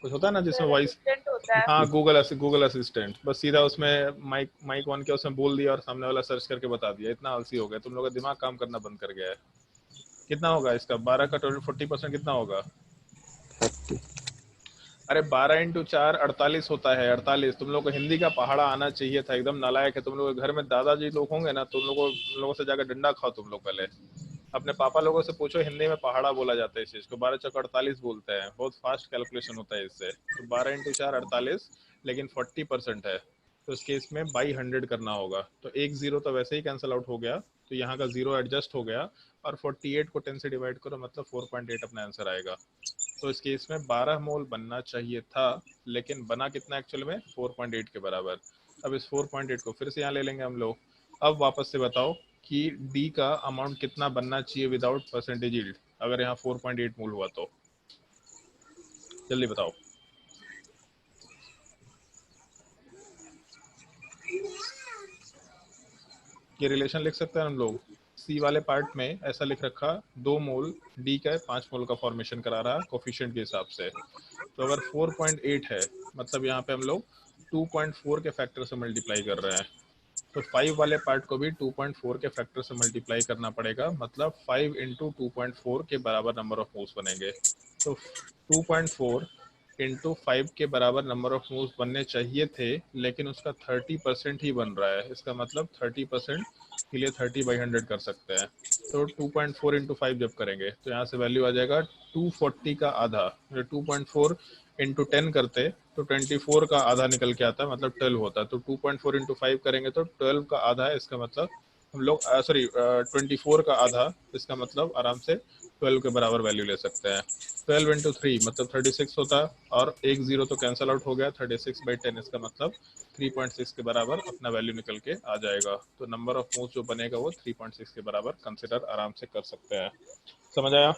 कुछ होता है ना जिसमें सर वॉइस। असिस्टेंट होता है। हाँ गूगल असिस्टेंट, बस सीधा उसमें माइक माइक ऑन किया, उसमें बोल दिया और सामने वाला सर्च करके बता दिया। इतना आलसी हो गया, तुम लोग का दिमाग काम करना बंद कर गया है। कितना होगा इसका 12 का 40% कितना होगा? 30 अरे 12 × 4 48 होता है। 48 तुम लोग को हिंदी का पहाड़ा आना चाहिए था। एकदम नालायक है तुम लोग। घर में दादाजी लोग होंगे ना, तुम लोगों से जाकर डंडा खाओ तुम लोग पहले। अपने पापा लोगों से पूछो, हिंदी में पहाड़ा बोला जाता है इस चीज को। 12 × 4 48 बोलते हैं, बहुत फास्ट कैलकुलेशन होता है इससे। तो 12 × 4 48, लेकिन 40% है, तो इस केस में बाई 100 करना होगा। तो एक जीरो तो वैसे ही कैंसिल आउट हो गया, तो यहाँ का जीरो एडजस्ट हो गया। और 48 को 10 से डिवाइड करो, मतलब 4.8 अपना आंसर आएगा। तो इस केस में 12 मोल बनना चाहिए था, लेकिन बना कितना एक्चुअल में? 4.8 के बराबर। अब इस 4.8 को फिर से यहाँ ले लेंगे हम लोग। अब वापस से बताओ कि डी का अमाउंट कितना बनना चाहिए विदाउट परसेंटेज यील्ड, अगर यहाँ 4.8 मोल हुआ तो। जल्दी बताओ। ये रिलेशन लिख सकते हैं हम लोग। सी वाले पार्ट में ऐसा लिख रखा, 2 मोल डी का 5 मोल का फॉर्मेशन करा रहा कोफिशिएंट के हिसाब से। तो अगर 4.8 है, मतलब यहाँ पे हम लोग 2.4 के फैक्टर से मल्टीप्लाई कर रहे हैं। तो 5 वाले पार्ट को भी 2.4 के फैक्टर से मल्टीप्लाई करना पड़ेगा, मतलब 5 × 2.4 के बराबर नंबर ऑफ मूव्स बनेंगे। तो 2.4 × 5 के बराबर नंबर ऑफ मूव्स बनने चाहिए थे, लेकिन उसका 30% ही बन रहा है। इसका मतलब 30% के लिए 30/100 कर सकते हैं। तो 2.4 × 5 जब करेंगे तो यहाँ से वैल्यू आ जाएगा 240 का आधा। 2.4 × 10 करते तो 24 का आधा निकल के आता, मतलब 12 होता। तो 2.4 × 5 करेंगे तो 12 का आधा है। इसका मतलब हम लोग 24 का आधा, इसका मतलब आराम से 12 के बराबर वैल्यू ले सकते हैं। 12 × 3 मतलब 36 होता, और एक जीरो तो कैंसल आउट हो गया। 36/10 इसका मतलब 3.6 के बराबर अपना वैल्यू निकल के आ जाएगा। तो नंबर ऑफ मूव्स जो बनेगा वो 3.6 के बराबर कंसिडर आराम से कर सकते हैं। समझ आया?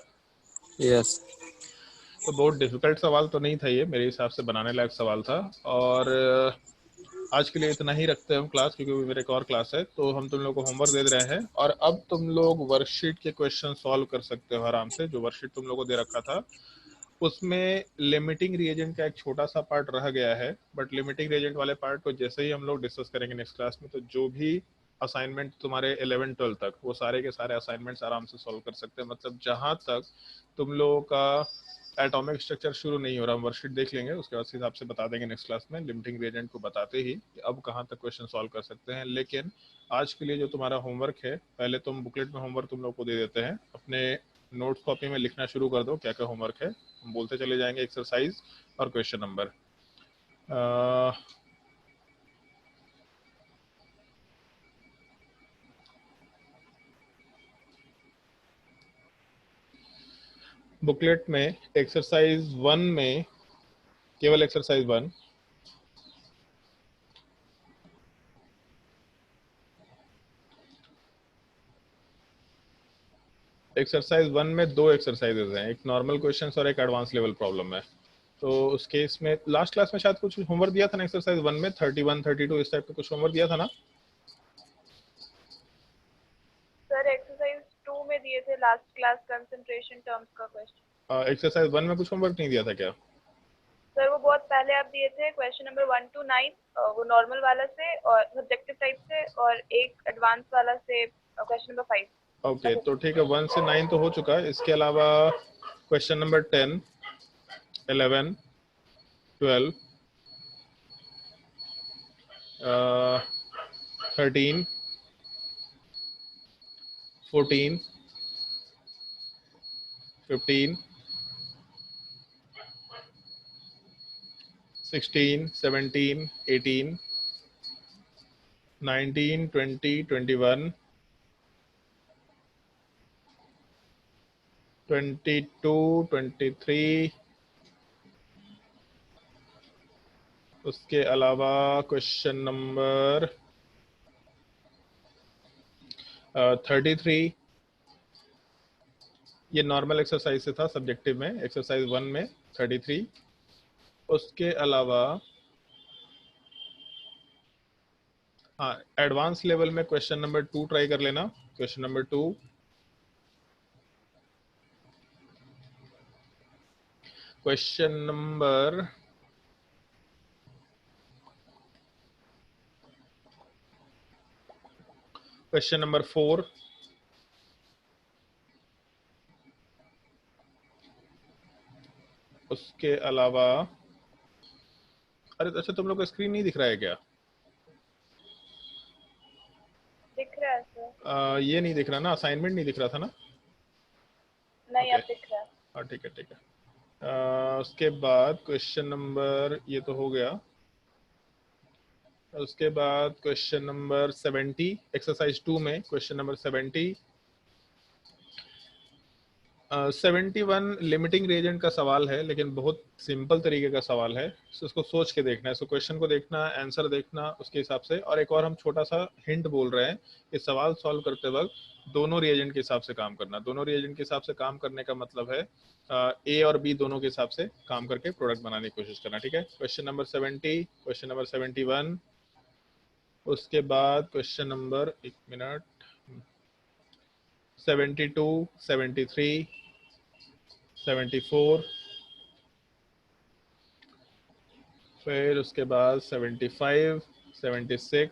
यस तो बहुत डिफिकल्ट सवाल तो नहीं था ये, मेरे हिसाब से बनाने लायक सवाल था। और आज के लिए इतना ही रखते हैं हम क्लास, क्योंकि मेरे एक और क्लास है। तो हम तुम लोग को होमवर्क दे रहे हैं, और अब तुम लोग वर्कशीट के क्वेश्चन सॉल्व कर सकते हो आराम से। जो वर्कशीट तुम लोग को दे रखा था उसमें लिमिटिंग रिएजेंट का एक छोटा सा पार्ट रह गया है, बट लिमिटिंग रिएजेंट वाले पार्ट को जैसे ही हम लोग डिस्कस करेंगे नेक्स्ट क्लास में, तो जो भी असाइनमेंट तुम्हारे 11-12 तक, वो सारे के सारे असाइनमेंट्स आराम से सॉल्व कर सकते हैं। मतलब जहां तक तुम लोगों का एटॉमिक स्ट्रक्चर शुरू नहीं हो रहा, हम वर्कशीट देख लेंगे, उसके बाद हिसाब से बता देंगे नेक्स्ट क्लास में लिमिटिंग रिएजेंट को बताते ही कि अब कहाँ तक क्वेश्चन सॉल्व कर सकते हैं। लेकिन आज के लिए जो तुम्हारा होमवर्क है, पहले तुम बुकलेट में होमवर्क तुम लोग को दे देते हैं, अपने नोट्स कॉपी में लिखना शुरू कर दो क्या क्या होमवर्क है। हम बोलते चले जाएंगे एक्सरसाइज और क्वेश्चन नंबर। बुकलेट में एक्सरसाइज 1 में, केवल एक्सरसाइज 1, एक्सरसाइज 1 में 2 एक्सरसाइजेज हैं, एक नॉर्मल क्वेश्चन और एक एडवांस लेवल प्रॉब्लम है। तो उस केस में लास्ट क्लास में शायद कुछ होमवर्क दिया था ना एक्सरसाइज 1 में, 31 32 इस टाइप का कुछ होमवर्क दिया था ना? सर एक्सरसाइज 2 में दिए थे लास्ट क्लास कंसंट्रेशन टर्म्स का क्वेश्चन। एक्सरसाइज 1 में कुछ होमवर्क नहीं दिया था क्या? सर वो बहुत पहले आप दिए थे, क्वेश्चन नंबर 1 to 9 वो नॉर्मल वाला से और सब्जेक्टिव टाइप से, और एक एडवांस वाला से क्वेश्चन नंबर 5। ओके तो ठीक है, 1 से 9 तो हो चुका है। इसके अलावा क्वेश्चन नंबर 10, 11, 12, 13, 14, 15, 16, 17, 18, 19, 20, 21, 22, 23, उसके अलावा क्वेश्चन नंबर 33, ये नॉर्मल एक्सरसाइज से था, सब्जेक्टिव में एक्सरसाइज 1 में 33। उसके अलावा हाँ, एडवांस लेवल में क्वेश्चन नंबर 2 ट्राई कर लेना। Question number 2, question number question number 4, उसके अलावा अरे अच्छा, तुम लोग का स्क्रीन नहीं दिख रहा है क्या? दिख रहा है सर। ये नहीं दिख रहा ना, असाइनमेंट नहीं दिख रहा था ना? नहीं Okay. अब दिख रहा है। हाँ ठीक है ठीक है। उसके बाद क्वेश्चन नंबर, ये तो हो गया। उसके बाद क्वेश्चन नंबर 70, एक्सरसाइज 2 में क्वेश्चन नंबर 70, 71 लिमिटिंग रिएजेंट का सवाल है, लेकिन बहुत सिंपल तरीके का सवाल है, so उसको सोच के देखना है। सो क्वेश्चन को देखना, आंसर देखना उसके हिसाब से। और एक और हम छोटा सा हिंट बोल रहे हैं, इस सवाल सॉल्व करते वक्त दोनों रिएजेंट के हिसाब से काम करना। दोनों रिएजेंट के हिसाब से काम करने का मतलब है ए और बी दोनों के हिसाब से काम करके प्रोडक्ट बनाने की कोशिश करना, ठीक है। क्वेश्चन नंबर 70, क्वेश्चन नंबर 71, उसके बाद क्वेश्चन नंबर 72, 73, 74, फिर उसके बाद 75, 76,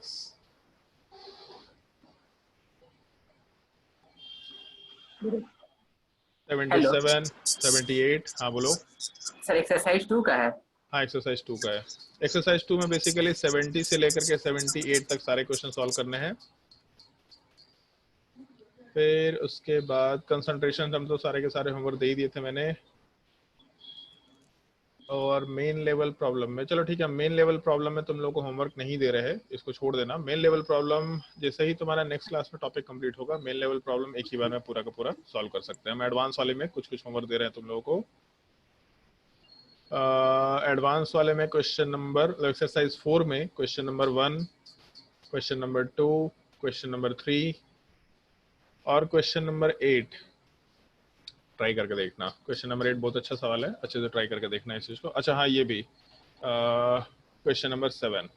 77, 78। हाँ बोलो सर एक्सरसाइज 2 का है। हाँ, एक्सरसाइज 2 का है। एक्सरसाइज 2 में बेसिकली 70 से लेकर के 78 तक सारे क्वेश्चन सॉल्व करने हैं। फिर उसके बाद कंसंट्रेशन हम तो सारे के सारे होमवर्क दे ही दिए थे मैंने। और मेन लेवल प्रॉब्लम में, चलो ठीक है, मेन लेवल प्रॉब्लम में तुम लोग को होमवर्क नहीं दे रहे हैं, इसको छोड़ देना। मेन लेवल प्रॉब्लम जैसे ही तुम्हारा नेक्स्ट क्लास में टॉपिक कंप्लीट होगा, मेन लेवल प्रॉब्लम एक ही बार में पूरा का पूरा सॉल्व कर सकते हैं। हम एडवांस वाले में कुछ कुछ होमवर्क दे रहे हैं तुम लोगों को। एडवांस वाले में क्वेश्चन नंबर एक्सरसाइज 4 में question number 1, question number 2, question number 3 और क्वेश्चन नंबर 8 ट्राई करके देखना। क्वेश्चन नंबर 8 बहुत अच्छा सवाल है, अच्छे से ट्राई करके देखना इस चीज़ को। अच्छा हाँ, ये भी क्वेश्चन नंबर 7,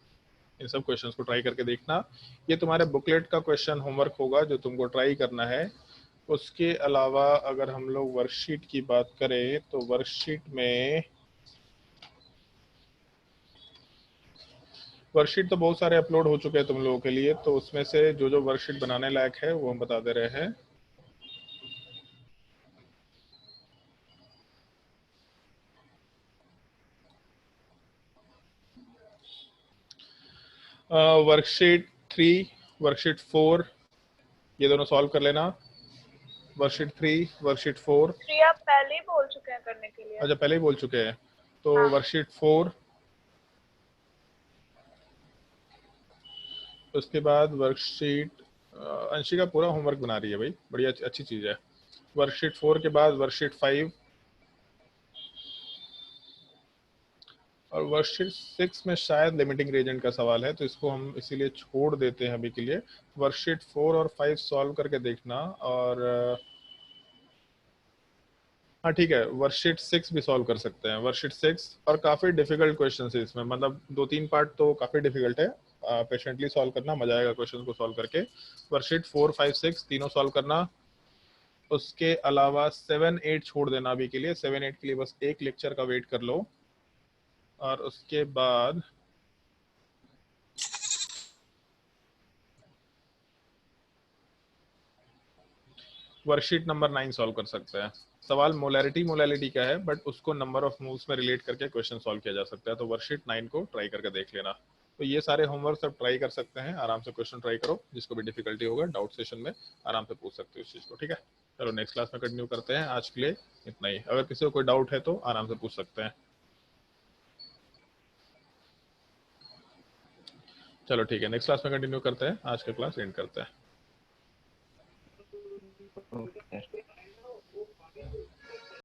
इन सब क्वेश्चंस को ट्राई करके देखना। ये तुम्हारे बुकलेट का क्वेश्चन होमवर्क होगा जो तुमको ट्राई करना है। उसके अलावा अगर हम लोग वर्कशीट की बात करें तो वर्कशीट तो बहुत सारे अपलोड हो चुके हैं तुम लोगों के लिए, तो उसमें से जो जो वर्कशीट बनाने लायक है वो हम बता दे रहे हैं। वर्कशीट 3, वर्कशीट 4, ये दोनों सॉल्व कर लेना। Worksheet 3, worksheet 4। 3 आप पहले ही बोल चुके हैं करने के लिए। अच्छा, पहले ही बोल चुके हैं, तो हाँ। वर्कशीट 4, उसके बाद वर्कशीट अंशिका पूरा होमवर्क बना रही है भाई, बढ़िया अच्छी चीज़ है। वर्कशीट 4 के बाद वर्कशीट 5 और वर्कशीट 6 में शायद लिमिटिंग रिएजेंट का सवाल है, तो इसको हम इसीलिए छोड़ देते हैं अभी के लिए। वर्कशीट 4 और 5 सॉल्व करके देखना। और हाँ ठीक है, वर्कशीट 6 भी सॉल्व कर सकते हैं। वर्कशीट 6 और काफ़ी डिफिकल्ट क्वेश्चन है इसमें, मतलब 2-3 पार्ट तो काफ़ी डिफिकल्ट है। पेशेंटली सॉल्व करना, मजा आएगा क्वेश्चन को सॉल्व करके। वर्कशीट 4, 5, 6 तीनों सॉल्व करना। उसके अलावा 7, 8 छोड़ देना अभी के लिए। 7, 8 के लिए बस एक लेक्चर का वेट कर लो। और उसके बाद वर्कशीट नंबर 9 सॉल्व कर सकते हैं। सवाल मोलैरिटी का है, बट उसको नंबर ऑफ मूव्स में रिलेट करके क्वेश्चन सॉल्व किया जा सकता है, तो वर्कशीट 9 को ट्राई करके देख लेना। तो ये सारे होमवर्क सब ट्राई कर सकते हैं, आराम से क्वेश्चन ट्राई करो, जिसको भी डिफिकल्टी होगा डाउट सेशन में आराम से पूछ सकते हो इस चीज़ को, ठीक है। चलो नेक्स्ट क्लास में कंटिन्यू करते हैं, आज के लिए इतना ही। अगर किसी को कोई डाउट है तो आराम से पूछ सकते हैं। चलो ठीक है, नेक्स्ट क्लास में कंटिन्यू करते हैं, आज का क्लास एंड करते हैं। Okay sir.